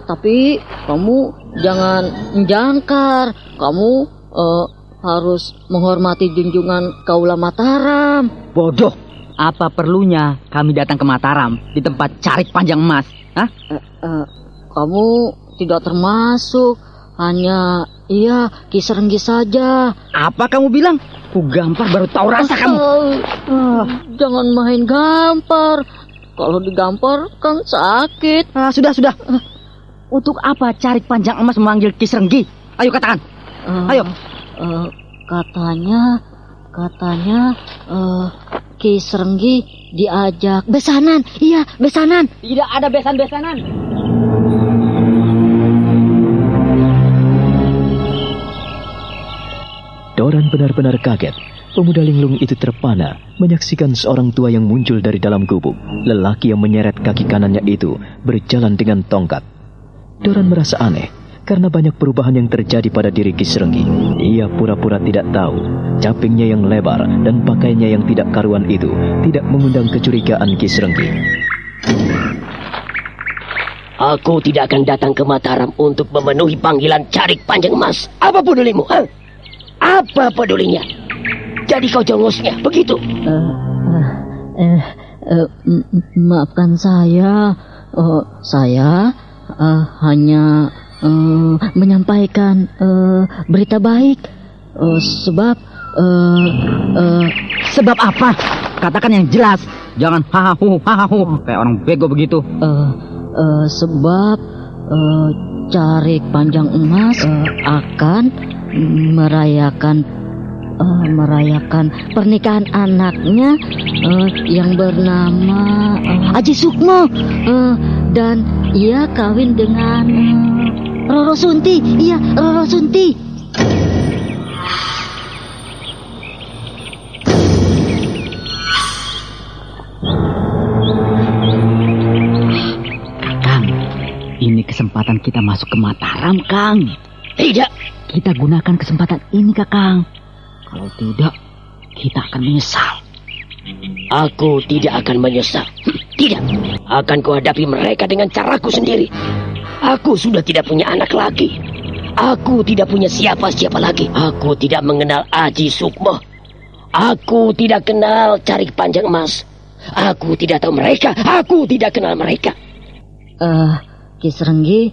Tapi kamu jangan jangkar. Kamu harus menghormati junjungan Kaula Mataram. Bodoh. Apa perlunya kami datang ke Mataram di tempat Carik Panjang Emas? Hah? Kamu tidak termasuk. Hanya Ki Srenggi saja. Apa kamu bilang? Ku gampar baru tahu rasa kamu. Jangan main gampar. Kalau digampar kan sakit. Sudah. Untuk apa Carik Panjang Emas memanggil Ki Srenggi? Ayo katakan. Ayo. Katanya Ki Srenggi diajak besanan. Iya, besanan. Tidak ada besan-besanan. Doran benar-benar kaget. Pemuda linglung itu terpana menyaksikan seorang tua yang muncul dari dalam gubuk. Lelaki yang menyeret kaki kanannya itu berjalan dengan tongkat. Doran merasa aneh karena banyak perubahan yang terjadi pada diri Ki Srenggi. Ia pura-pura tidak tahu. Capingnya yang lebar dan pakaiannya yang tidak karuan itu tidak mengundang kecurigaan Ki Srenggi. Aku tidak akan datang ke Mataram untuk memenuhi panggilan Carik Panjang Emas. Apa pedulimu? Apa pedulinya? Jadi kau jongosnya, begitu? Maafkan saya. Saya hanya menyampaikan berita baik. Sebab apa? Katakan yang jelas. Jangan hahahu kayak orang bego begitu. Sebab Carik Panjang Emas akan merayakan pernikahan anaknya yang bernama Aji Sukmo, dan ia kawin dengan Roro Sunti. Iya, Roro Sunti. Kang, ini kesempatan kita masuk ke Mataram, Kang. Tidak. Kita gunakan kesempatan ini, Kakang. Kalau tidak, kita akan menyesal. Aku tidak akan menyesal. Tidak. Akan kuhadapi mereka dengan caraku sendiri. Aku sudah tidak punya anak lagi. Aku tidak punya siapa-siapa lagi. Aku tidak mengenal Aji Sukmo. Aku tidak kenal Carik Panjang Emas. Aku tidak tahu mereka. Aku tidak kenal mereka. Ki Srenggi,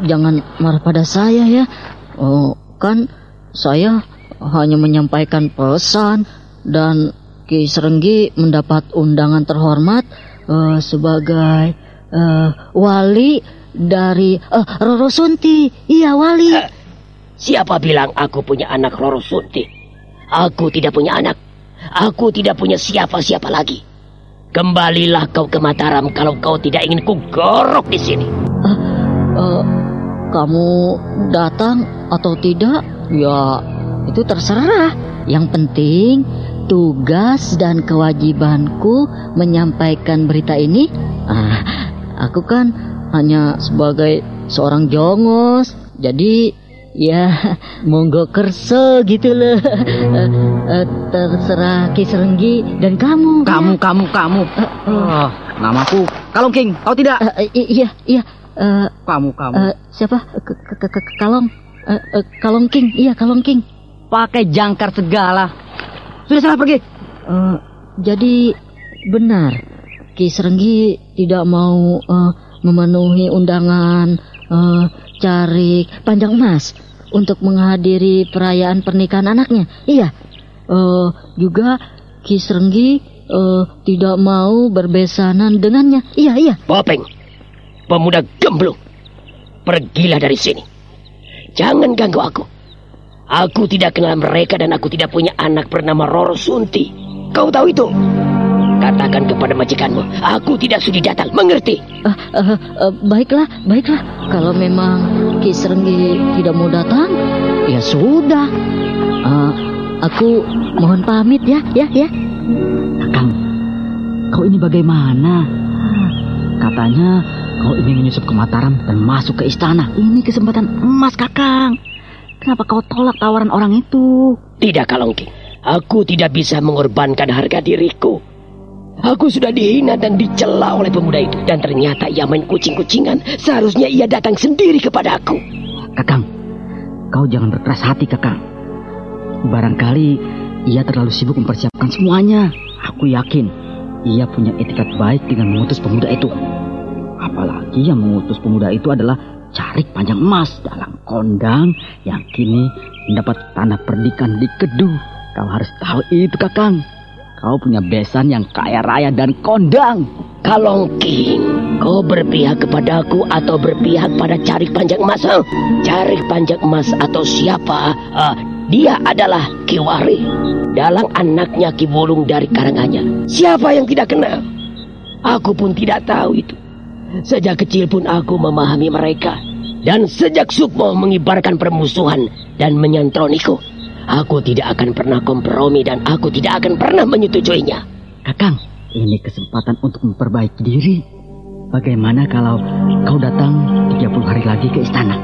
jangan marah pada saya ya. Kan saya hanya menyampaikan pesan dan Ki Srenggi mendapat undangan terhormat sebagai wali dari Roro Sunti. Iya, wali. Siapa bilang aku punya anak Roro Sunti? Aku tidak punya anak. Aku tidak punya siapa-siapa lagi. Kembalilah kau ke Mataram kalau kau tidak ingin ku gorok di sini. Kamu datang atau tidak, ya itu terserah. Yang penting tugas dan kewajibanku menyampaikan berita ini. Aku kan hanya sebagai seorang jongos, jadi ya monggo kerso gitu loh. Terserah Ki Srenggi dan kamu. Kamu. Namaku Kalongking, tahu tidak? Iya. Kamu. Siapa? Kalong. Kalongking, iya Kalongking. Pakai jangkar segala. Sudah sana pergi. Jadi benar, Ki Srenggi tidak mau memenuhi undangan Carik Panjang Mas untuk menghadiri perayaan pernikahan anaknya. Iya. Juga Ki Srenggi tidak mau berbesanan dengannya. Iya. Bopeng, pemuda gemblung, pergilah dari sini. Jangan ganggu aku. Aku tidak kenal mereka dan aku tidak punya anak bernama Roro Sunti. Kau tahu itu? Katakan kepada majikanmu, aku tidak sudi datang, mengerti? Baiklah. Kalau memang Ki Srenggi tidak mau datang, ya sudah. Aku mohon pamit ya. Kakang, kau ini bagaimana? Katanya kau ingin menyusup ke Mataram dan masuk ke istana. Ini kesempatan emas, Kakang. Kenapa kau tolak tawaran orang itu? Tidak, Kalongking. Aku tidak bisa mengorbankan harga diriku. Aku sudah dihina dan dicela oleh pemuda itu. Dan ternyata ia main kucing-kucingan. Seharusnya ia datang sendiri kepada aku. Kakang, kau jangan berkeras hati, Kakang. Barangkali ia terlalu sibuk mempersiapkan semuanya. Aku yakin ia punya etikat baik dengan mengutus pemuda itu. Apalagi yang mengutus pemuda itu adalah Carik Panjang Emas dalam kondang yang kini mendapat tanah perdikan di Kedu. Kau harus tahu itu, Kakang. Kau punya besan yang kaya raya dan kondang. Kalongking, kau berpihak kepadaku atau berpihak pada Carik Panjang Emas? Carik Panjang Emas atau siapa? Dia adalah Ki Wari, dalang anaknya Ki Wulung dari Karanganyar. Siapa yang tidak kenal? Aku pun tidak tahu itu. Sejak kecil pun aku memahami mereka. Dan sejak Sukmo mengibarkan permusuhan dan menyantroniku, aku tidak akan pernah kompromi dan aku tidak akan pernah menyetujuinya. Kakang, ini kesempatan untuk memperbaiki diri. Bagaimana kalau kau datang 30 hari lagi ke istana?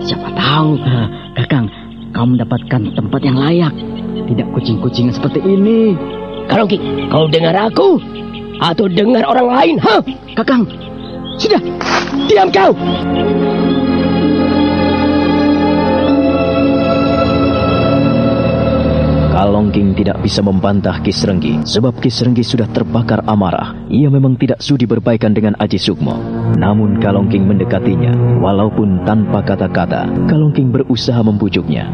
Siapa tahu, Kakang, kau mendapatkan tempat yang layak. Tidak kucing-kucingan seperti ini. Kalongking, kau dengar aku? Atau dengar orang lain? Kakang, sudah, diam kau! Kalongking tidak bisa membantah Ki Srenggi, sebab Ki Srenggi sudah terbakar amarah. Ia memang tidak sudi berbaikan dengan Aji Sukmo. Namun Kalongking mendekatinya, walaupun tanpa kata-kata. Kalongking berusaha membujuknya.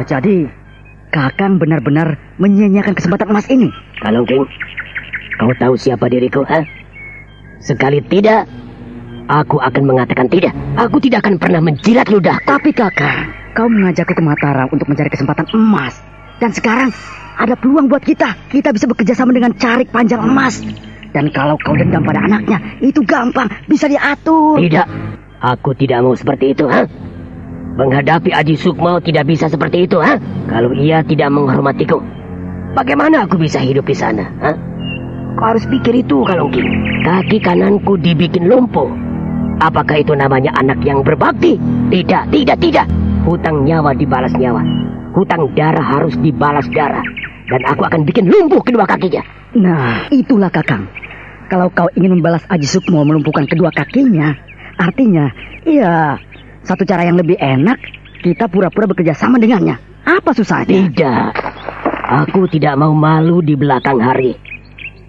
Jadi Kakang benar-benar menyia-nyiakan kesempatan emas ini. Kalongking, kau tahu siapa diriku, Sekali tidak, aku akan mengatakan tidak. Aku tidak akan pernah menjilat ludah. Tapi Kakang, kau mengajakku ke Mataram untuk mencari kesempatan emas. Dan sekarang ada peluang buat kita. Kita bisa bekerja sama dengan Carik Panjang Emas. Dan kalau kau dendam pada anaknya, itu gampang, bisa diatur. Tidak, aku tidak mau seperti itu, Menghadapi Aji Sukmo tidak bisa seperti itu, Kalau ia tidak menghormatiku, bagaimana aku bisa hidup di sana, Kau harus pikir itu, Kalongking. Kaki kananku dibikin lumpuh. Apakah itu namanya anak yang berbakti? Tidak. Hutang nyawa dibalas nyawa. Hutang darah harus dibalas darah. Dan aku akan bikin lumpuh kedua kakinya. Nah, itulah Kakang. Kalau kau ingin membalas Aji Sukmo melumpuhkan kedua kakinya, artinya, iya, satu cara yang lebih enak, kita pura-pura bekerja sama dengannya. Apa susahnya? Tidak. Aku tidak mau malu di belakang hari.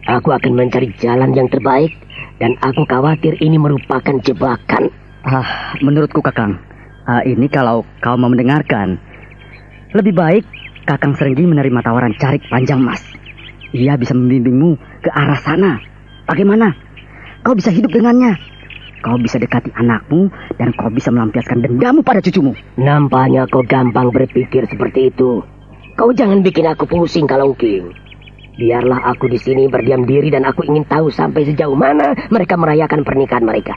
Aku akan mencari jalan yang terbaik. Dan aku khawatir ini merupakan jebakan. Menurutku Kakang, ini kalau kau mau mendengarkan, lebih baik Kakang Srenggi menerima tawaran Carik Panjang Emas. Ia bisa membimbingmu ke arah sana. Bagaimana? Kau bisa hidup dengannya. Kau bisa dekati anakmu dan kau bisa melampiaskan dendammu pada cucumu. Nampaknya kau gampang berpikir seperti itu. Kau jangan bikin aku pusing, Kalongking. Biarlah aku di sini berdiam diri dan aku ingin tahu sampai sejauh mana mereka merayakan pernikahan mereka.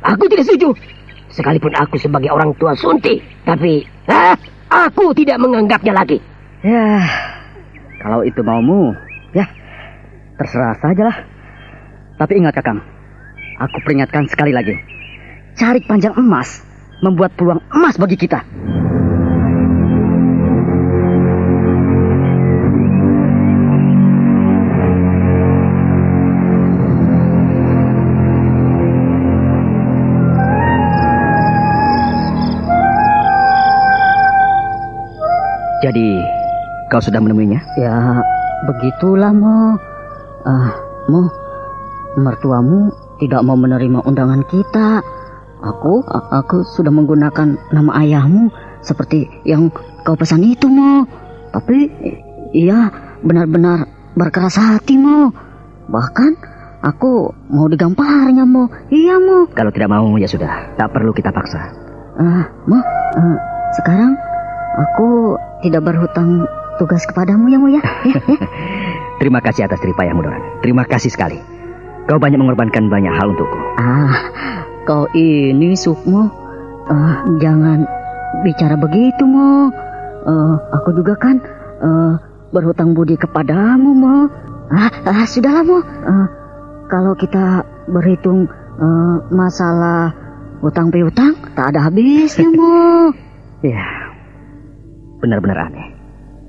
Aku tidak setuju. Sekalipun aku sebagai orang tua Sunti, tapi aku tidak menganggapnya lagi. Ya, kalau itu maumu, ya terserah sajalah. Tapi ingat Kakang, aku peringatkan sekali lagi. Carik Panjang Emas membuat peluang emas bagi kita. Jadi, kau sudah menemuinya? Ya, begitulah, Mo. Mo, mertuamu tidak mau menerima undangan kita. Aku sudah menggunakan nama ayahmu seperti yang kau pesan itu, Mo. Tapi, ia benar-benar berkeras hati, Mo. Bahkan, aku mau digamparnya, Mo. Iya, Mo. Kalau tidak mau, ya sudah. Tak perlu kita paksa. Mo, sekarang aku tidak berhutang tugas kepadamu ya, Mo ya. Terima kasih atas jeripayahmu, Doran. Terima kasih sekali. Kau banyak mengorbankan banyak hal untukku. Kau ini, Sukmo. Jangan bicara begitu, Mo. Aku juga kan berhutang budi kepadamu, Mo. Sudahlah, Mo. Kalau kita berhitung masalah hutang piutang, tak ada habisnya, Mo. Ya, benar-benar aneh.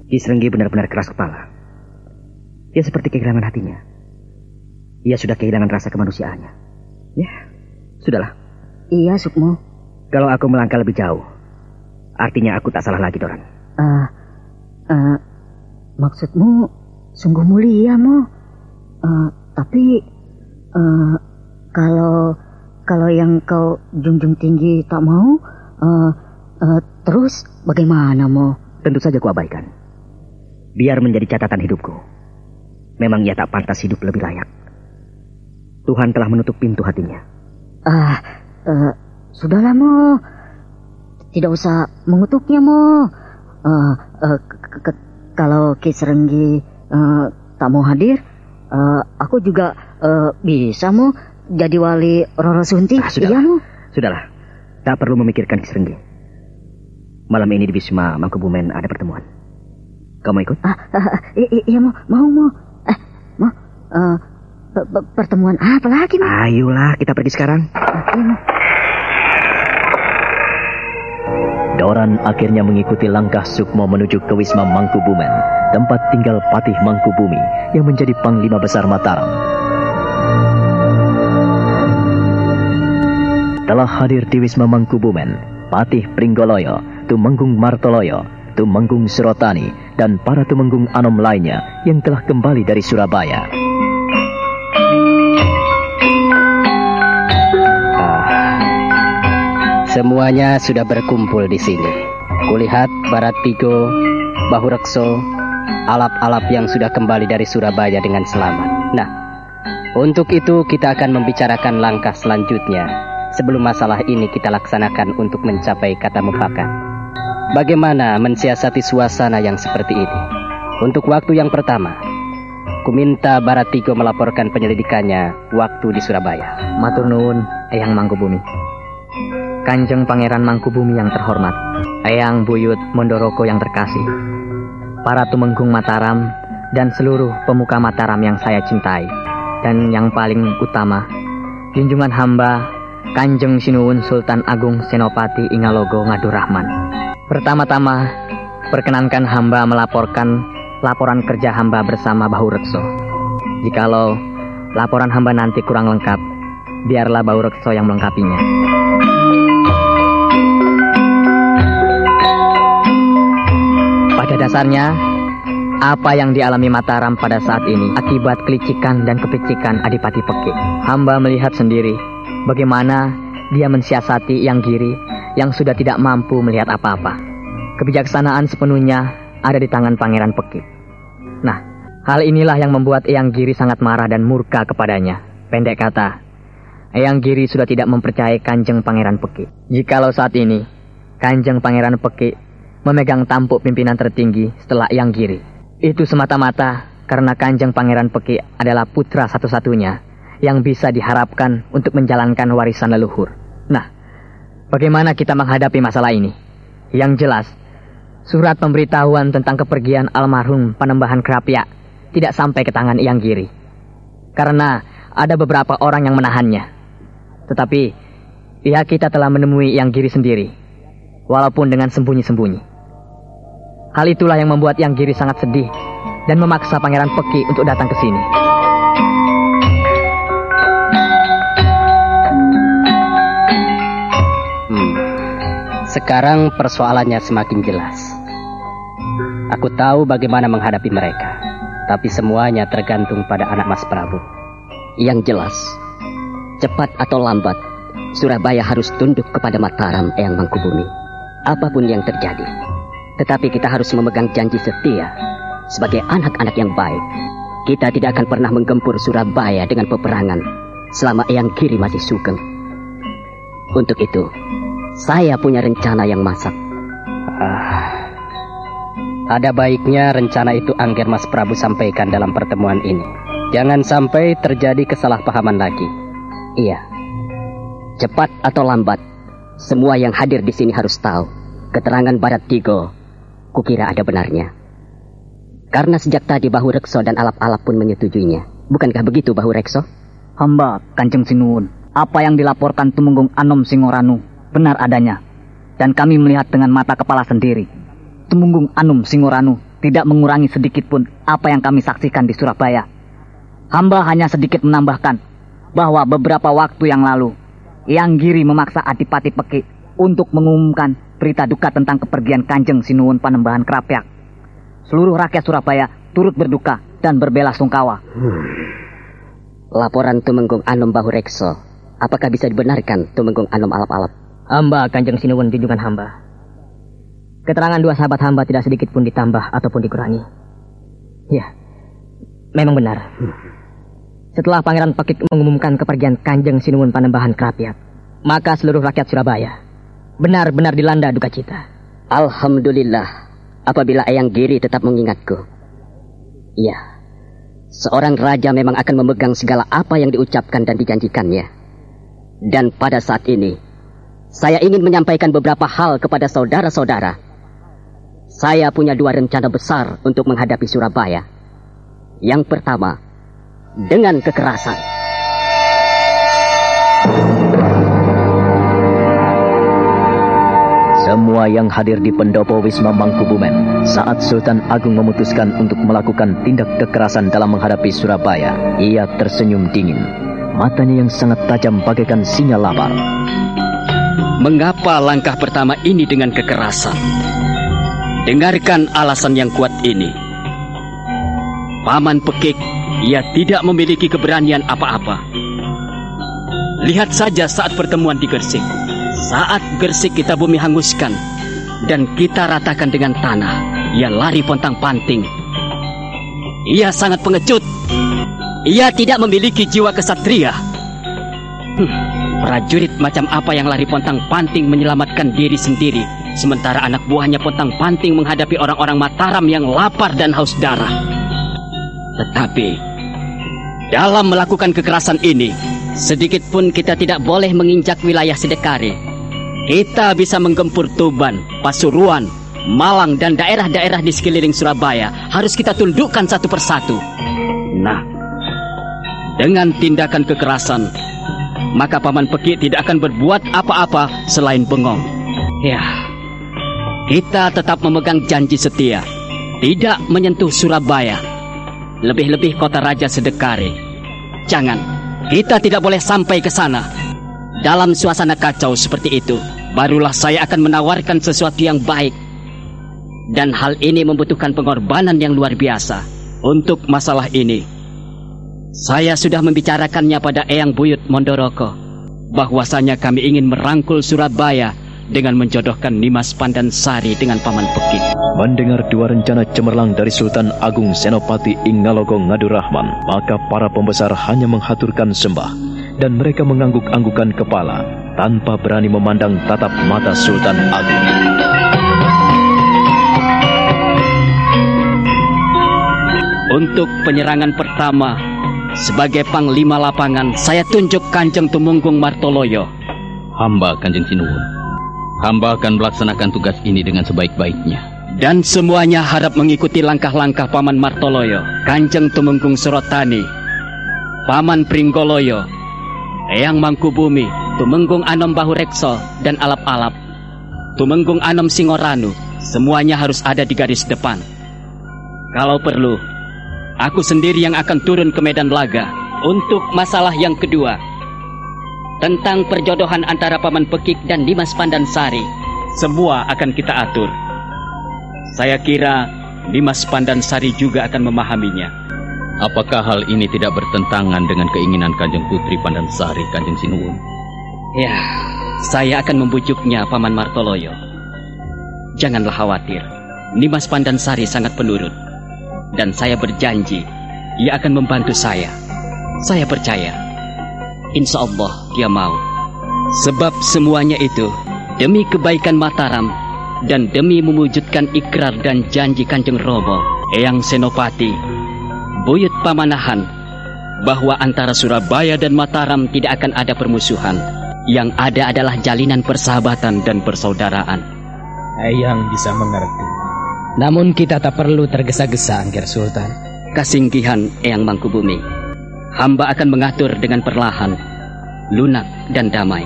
Ki Srenggi benar-benar keras kepala. Dia seperti kehilangan hatinya. Ia sudah kehilangan rasa kemanusiaannya. Ya, sudahlah. Iya, Sukmo. Kalau aku melangkah lebih jauh, artinya aku tak salah lagi, Doran. Maksudmu sungguh mulia, Mo. Tapi kalau yang kau junjung tinggi tak mau, terus bagaimana, Mo? Tentu saja ku abaikan. Biar menjadi catatan hidupku. Memang ia tak pantas hidup lebih layak. Tuhan telah menutup pintu hatinya. Sudahlah, Mo. Tidak usah mengutuknya, Mo. Kalau Ki Srenggi tak mau hadir, aku juga bisa, Mo, jadi wali Roro Sunti. Sudahlah. Iya, Mo. Sudahlah. Tak perlu memikirkan Ki Srenggi. Malam ini di Wisma Mangkubumen ada pertemuan. Kau mau ikut? Iya, Mo. Mau, Mo. Mo. Pertemuan apa lagi, Mo? Ayolah, kita pergi sekarang. Doran akhirnya mengikuti langkah Sukmo menuju ke Wisma Mangkubumen, tempat tinggal Patih Mangkubumi yang menjadi Panglima Besar Mataram. Telah hadir di Wisma Mangkubumen, Patih Pringgoloyo, Tumenggung Martoloyo, Tumenggung Surotani, dan para Tumenggung Anom lainnya yang telah kembali dari Surabaya. Semuanya sudah berkumpul di sini. Kulihat Baratigo, Bahurekso, alap-alap yang sudah kembali dari Surabaya dengan selamat. Nah, untuk itu kita akan membicarakan langkah selanjutnya sebelum masalah ini kita laksanakan untuk mencapai kata mufakat. Bagaimana mensiasati suasana yang seperti ini? Untuk waktu yang pertama, ku minta Baratigo melaporkan penyelidikannya waktu di Surabaya. Matur nuwun, Eyang Mangkubumi. Kanjeng Pangeran Mangkubumi yang terhormat, Eyang Buyut Mondoroko yang terkasih, para Tumenggung Mataram, dan seluruh pemuka Mataram yang saya cintai, dan yang paling utama, junjungan hamba Kanjeng Sinuwun Sultan Agung Senopati Ingalogo Ngadurrahman. Pertama-tama, perkenankan hamba melaporkan laporan kerja hamba bersama Bahurekso. Jikalau laporan hamba nanti kurang lengkap, biarlah Bahurekso yang melengkapinya. Pada dasarnya, apa yang dialami Mataram pada saat ini akibat kelicikan dan kepicikan Adipati Pekik. Hamba melihat sendiri bagaimana dia mensiasati Yang Giri yang sudah tidak mampu melihat apa-apa. Kebijaksanaan sepenuhnya ada di tangan Pangeran Pekik. Nah, hal inilah yang membuat Eyang Giri sangat marah dan murka kepadanya. Pendek kata, Eyang Giri sudah tidak mempercayai Kanjeng Pangeran Pekik. Jikalau saat ini Kanjeng Pangeran Pekik memegang tampuk pimpinan tertinggi setelah Eyang Giri, itu semata-mata karena Kanjeng Pangeran Pekik adalah putra satu-satunya yang bisa diharapkan untuk menjalankan warisan leluhur. Nah, bagaimana kita menghadapi masalah ini? Yang jelas, surat pemberitahuan tentang kepergian almarhum Panembahan Krapyak tidak sampai ke tangan Eyang Giri, karena ada beberapa orang yang menahannya. Tetapi pihak kita telah menemui Eyang Giri sendiri, walaupun dengan sembunyi-sembunyi. Hal itulah yang membuat Eyang Giri sangat sedih dan memaksa Pangeran Pekik untuk datang ke sini. Sekarang persoalannya semakin jelas. Aku tahu bagaimana menghadapi mereka. Tapi semuanya tergantung pada anak Mas Prabu. Yang jelas, cepat atau lambat, Surabaya harus tunduk kepada Mataram Eyang Mangkubumi. Apapun yang terjadi. Tetapi kita harus memegang janji setia. Sebagai anak-anak yang baik, kita tidak akan pernah menggempur Surabaya dengan peperangan selama Eyang Giri masih sugeng. Untuk itu, saya punya rencana yang masak. Ada baiknya rencana itu Angger Mas Prabu sampaikan dalam pertemuan ini. Jangan sampai terjadi kesalahpahaman lagi. Iya, cepat atau lambat, semua yang hadir di sini harus tahu. Keterangan Barat Tigo, kukira ada benarnya. Karena sejak tadi Bahu Rekso dan Alap-Alap pun menyetujuinya. Bukankah begitu Bahu Rekso? Hamba, Kanjeng Sinuwun, apa yang dilaporkan Tumenggung Anom Singoranu benar adanya. Dan kami melihat dengan mata kepala sendiri. Tumenggung Anom Singoranu tidak mengurangi sedikit pun apa yang kami saksikan di Surabaya. Hamba hanya sedikit menambahkan bahwa beberapa waktu yang lalu Eyang Giri memaksa Adipati Peki untuk mengumumkan berita duka tentang kepergian Kanjeng Sinuwun Panembahan Krapyak. Seluruh rakyat Surabaya turut berduka dan berbelasungkawa. Laporan Tumenggung Anom Bahu Rekso, apakah bisa dibenarkan Tumenggung Anom Alap-Alap? Hamba, Kanjeng Sinuwun, junjungan hamba. Keterangan dua sahabat hamba tidak sedikit pun ditambah ataupun dikurangi. Ya, memang benar. Setelah Pangeran Pekik mengumumkan kepergian Kanjeng Sinuwun Panembahan Krapyak, maka seluruh rakyat Surabaya benar-benar dilanda duka cita. Alhamdulillah, apabila Eyang Giri tetap mengingatku. Iya, seorang raja memang akan memegang segala apa yang diucapkan dan dijanjikannya. Dan pada saat ini, saya ingin menyampaikan beberapa hal kepada saudara-saudara. Saya punya dua rencana besar untuk menghadapi Surabaya. Yang pertama, dengan kekerasan. Semua yang hadir di pendopo Wisma Mangkubumen saat Sultan Agung memutuskan untuk melakukan tindak kekerasan dalam menghadapi Surabaya, ia tersenyum dingin. Matanya yang sangat tajam bagaikan singa lapar. Mengapa langkah pertama ini dengan kekerasan? Dengarkan alasan yang kuat ini. Paman Pekik, ia tidak memiliki keberanian apa-apa. Lihat saja saat pertemuan di Gersik. Saat Gersik kita bumi hanguskan dan kita ratakan dengan tanah, ia lari pontang-panting. Ia sangat pengecut. Ia tidak memiliki jiwa kesatria. Prajurit macam apa yang lari pontang-panting menyelamatkan diri sendiri, sementara anak buahnya pontang-panting menghadapi orang-orang Mataram yang lapar dan haus darah. Tetapi dalam melakukan kekerasan ini, sedikit pun kita tidak boleh menginjak wilayah Sidekari. Kita bisa menggempur Tuban, Pasuruan, Malang, dan daerah-daerah di sekeliling Surabaya. Harus kita tundukkan satu persatu. Nah, dengan tindakan kekerasan, maka Paman Peki tidak akan berbuat apa-apa selain bengong. Ya, kita tetap memegang janji setia, tidak menyentuh Surabaya, lebih-lebih kota Raja Sidekari. Jangan, kita tidak boleh sampai ke sana. Dalam suasana kacau seperti itu, barulah saya akan menawarkan sesuatu yang baik. Dan hal ini membutuhkan pengorbanan yang luar biasa. Untuk masalah ini, saya sudah membicarakannya pada Eyang Buyut Mondoroko, bahwasanya kami ingin merangkul Surabaya dengan menjodohkan Nimas Pandansari dengan Paman Pekik. Mendengar dua rencana cemerlang dari Sultan Agung Senopati Ingaloko Ngadurahman, maka para pembesar hanya menghaturkan sembah, dan mereka mengangguk-anggukan kepala tanpa berani memandang tatap mata Sultan Agung. Untuk penyerangan pertama, sebagai Panglima Lapangan, saya tunjuk Kanjeng Tumenggung Martoloyo. Hamba Kanjeng Sinuwun, hamba akan melaksanakan tugas ini dengan sebaik-baiknya. Dan semuanya harap mengikuti langkah-langkah Paman Martoloyo, Kanjeng Tumenggung Surotani, Paman Pringgoloyo, Eyang Mangkubumi, Tumenggung Anom Bahu Rekso, dan Alap-Alap, Tumenggung Anom Singoranu. Semuanya harus ada di garis depan. Kalau perlu, aku sendiri yang akan turun ke medan laga. Untuk masalah yang kedua, tentang perjodohan antara Paman Pekik dan Dimas Pandansari, semua akan kita atur. Saya kira Nimas Pandansari juga akan memahaminya. Apakah hal ini tidak bertentangan dengan keinginan Kanjeng Putri Pandansari, Kanjeng Sinuwun? Ya, saya akan membujuknya, Paman Martoloyo. Janganlah khawatir, Nimas Pandansari sangat penurut. Dan saya berjanji, ia akan membantu saya. Saya percaya, insya Allah dia mau. Sebab semuanya itu demi kebaikan Mataram dan demi mewujudkan ikrar dan janji Kanjeng Romo, Eyang Senopati, buyut pamanahan, bahwa antara Surabaya dan Mataram tidak akan ada permusuhan. Yang ada adalah jalinan persahabatan dan persaudaraan. Eyang bisa mengerti. Namun kita tak perlu tergesa-gesa, Angger Sultan. Kasinggihan Eyang Mangkubumi, hamba akan mengatur dengan perlahan, lunak dan damai.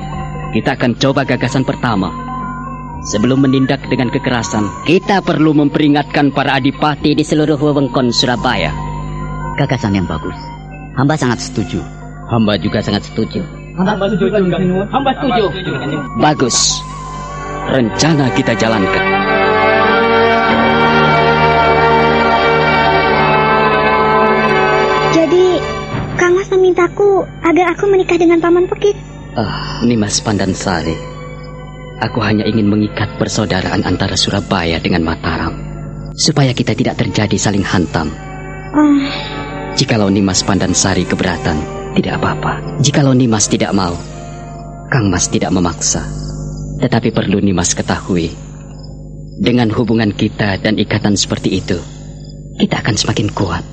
Kita akan coba gagasan pertama. Sebelum menindak dengan kekerasan, kita perlu memperingatkan para adipati di seluruh wewengkon Surabaya. Gagasan yang bagus. Hamba sangat setuju. Hamba juga sangat setuju. Hamba setuju. Hamba setuju. Bagus. Rencana kita jalankan. Jadi, Kang Mas memintaku agar aku menikah dengan Paman Pekik. Nimas Pandansari, aku hanya ingin mengikat persaudaraan antara Surabaya dengan Mataram, supaya kita tidak terjadi saling hantam. Jikalau Nimas Pandansari keberatan, tidak apa-apa. Jikalau Nimas tidak mau, Kang Mas tidak memaksa. Tetapi perlu Nimas ketahui, dengan hubungan kita dan ikatan seperti itu, kita akan semakin kuat.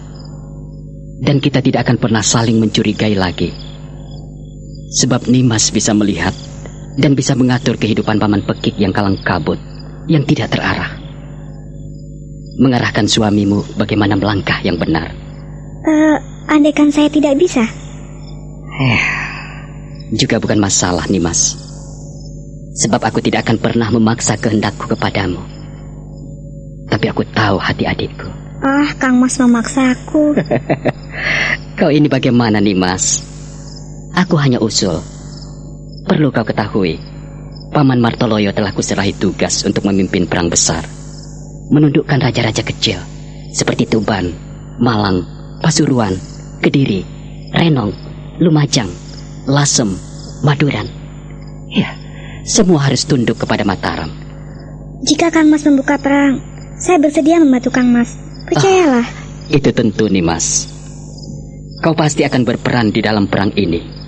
Dan kita tidak akan pernah saling mencurigai lagi. Sebab Nimas bisa melihat dan bisa mengatur kehidupan Paman Pekik yang kalang kabut, yang tidak terarah. Mengarahkan suamimu bagaimana melangkah yang benar. Andaikan saya tidak bisa? Juga bukan masalah, Nimas. Sebab aku tidak akan pernah memaksa kehendakku kepadamu. Tapi aku tahu hati adikku. Kang Mas memaksaku. Kau ini bagaimana, Nimas? Aku hanya usul. Perlu kau ketahui, Paman Martoloyo telah kuserahi tugas untuk memimpin perang besar, menundukkan raja-raja kecil seperti Tuban, Malang, Pasuruan, Kediri, Renong, Lumajang, Lasem, Maduran. Ya, semua harus tunduk kepada Mataram. Jika Kang Mas membuka perang, saya bersedia membantu Kang Mas. Percayalah. Itu tentu, Nimas. Kau pasti akan berperan di dalam perang ini.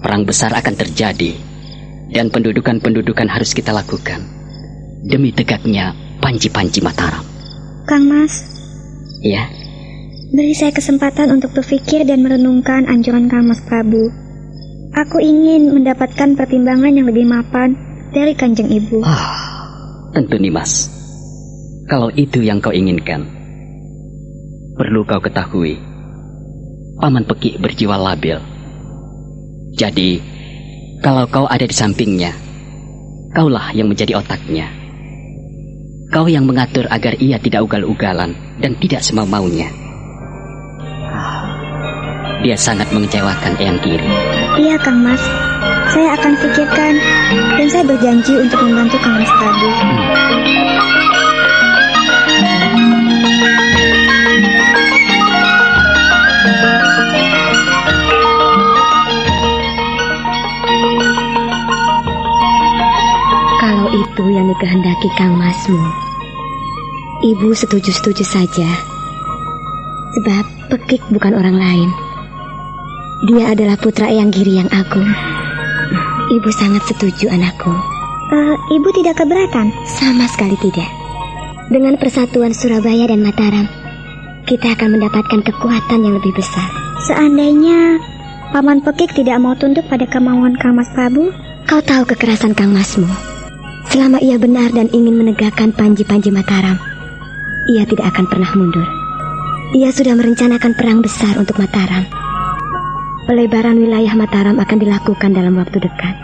Perang besar akan terjadi, dan pendudukan-pendudukan harus kita lakukan demi tegaknya panji-panji Mataram. Kang Mas. Ya? Beri saya kesempatan untuk berpikir dan merenungkan anjuran Kang Mas Prabu. Aku ingin mendapatkan pertimbangan yang lebih mapan dari Kanjeng Ibu. Tentu, Nimas. Kalau itu yang kau inginkan, perlu kau ketahui, Paman Pekik berjiwa labil. Jadi, kalau kau ada di sampingnya, kaulah yang menjadi otaknya. Kau yang mengatur agar ia tidak ugal-ugalan dan tidak semau-maunya. Dia sangat mengecewakan Eyang Giri. Iya, Kang Mas. Saya akan pikirkan dan saya berjanji untuk membantu Kang Mas Prabu. Kalau itu yang dikehendaki Kang Masmu, Ibu setuju-setuju saja. Sebab Pekik bukan orang lain. Dia adalah putra Eyang Giri yang agung. Ibu sangat setuju, anakku. Ibu tidak keberatan? Sama sekali tidak. Dengan persatuan Surabaya dan Mataram, kita akan mendapatkan kekuatan yang lebih besar. Seandainya Paman Pekik tidak mau tunduk pada kemauan Kang Mas Prabu? Kau tahu kekerasan Kang Masmu. Selama ia benar dan ingin menegakkan panji-panji Mataram, ia tidak akan pernah mundur. Ia sudah merencanakan perang besar untuk Mataram. Pelebaran wilayah Mataram akan dilakukan dalam waktu dekat.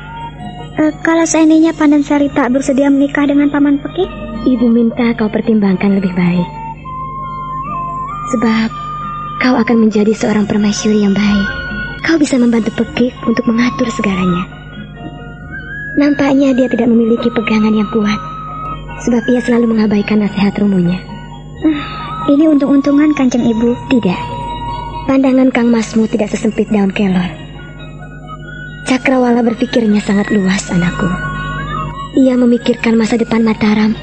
Kalau seandainya Pandansari tak bersedia menikah dengan Paman Pekik? Ibu minta kau pertimbangkan lebih baik. Sebab kau akan menjadi seorang permaisuri yang baik. Kau bisa membantu Pekik untuk mengatur segalanya. Nampaknya dia tidak memiliki pegangan yang kuat, sebab ia selalu mengabaikan nasihat rumunya. Ini untung-untungan Kanjeng Ibu. Tidak. Pandangan Kang Masmu tidak sesempit daun kelor. Cakrawala berpikirnya sangat luas, anakku. Ia memikirkan masa depan Mataram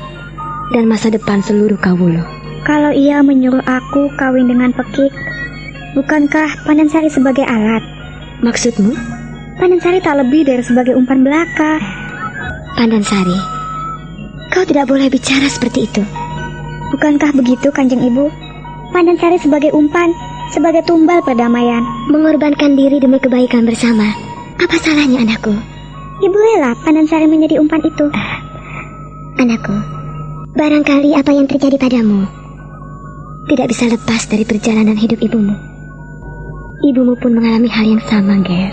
dan masa depan seluruh Kawulu. Kalau ia menyuruh aku kawin dengan Pekik, bukankah Pandansari sebagai alat? Maksudmu? Pandansari tak lebih dari sebagai umpan belaka. Pandansari, kau tidak boleh bicara seperti itu. Bukankah begitu, Kanjeng Ibu? Pandansari sebagai umpan, sebagai tumbal perdamaian. Mengorbankan diri demi kebaikan bersama. Apa salahnya, anakku? Ibu rela Pandansari menjadi umpan itu. Anakku, barangkali apa yang terjadi padamu tidak bisa lepas dari perjalanan hidup ibumu. Ibumu pun mengalami hal yang sama, Ger.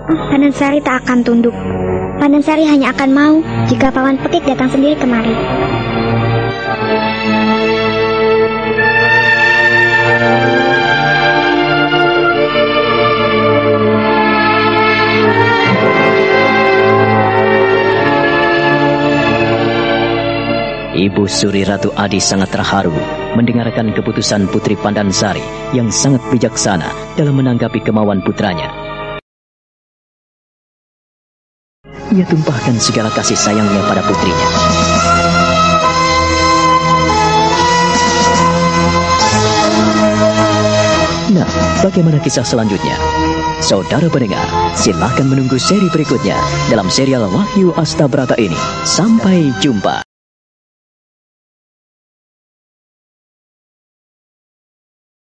Pandansari tak akan tunduk. Pandansari hanya akan mau jika Pawan Pekik datang sendiri kemari. Ibu Suri Ratu Adi sangat terharu mendengarkan keputusan Putri Pandansari yang sangat bijaksana dalam menanggapi kemauan putranya. Ia tumpahkan segala kasih sayangnya pada putrinya. Nah, bagaimana kisah selanjutnya? Saudara pendengar, silakan menunggu seri berikutnya dalam serial Wahyu Astabrata ini. Sampai jumpa.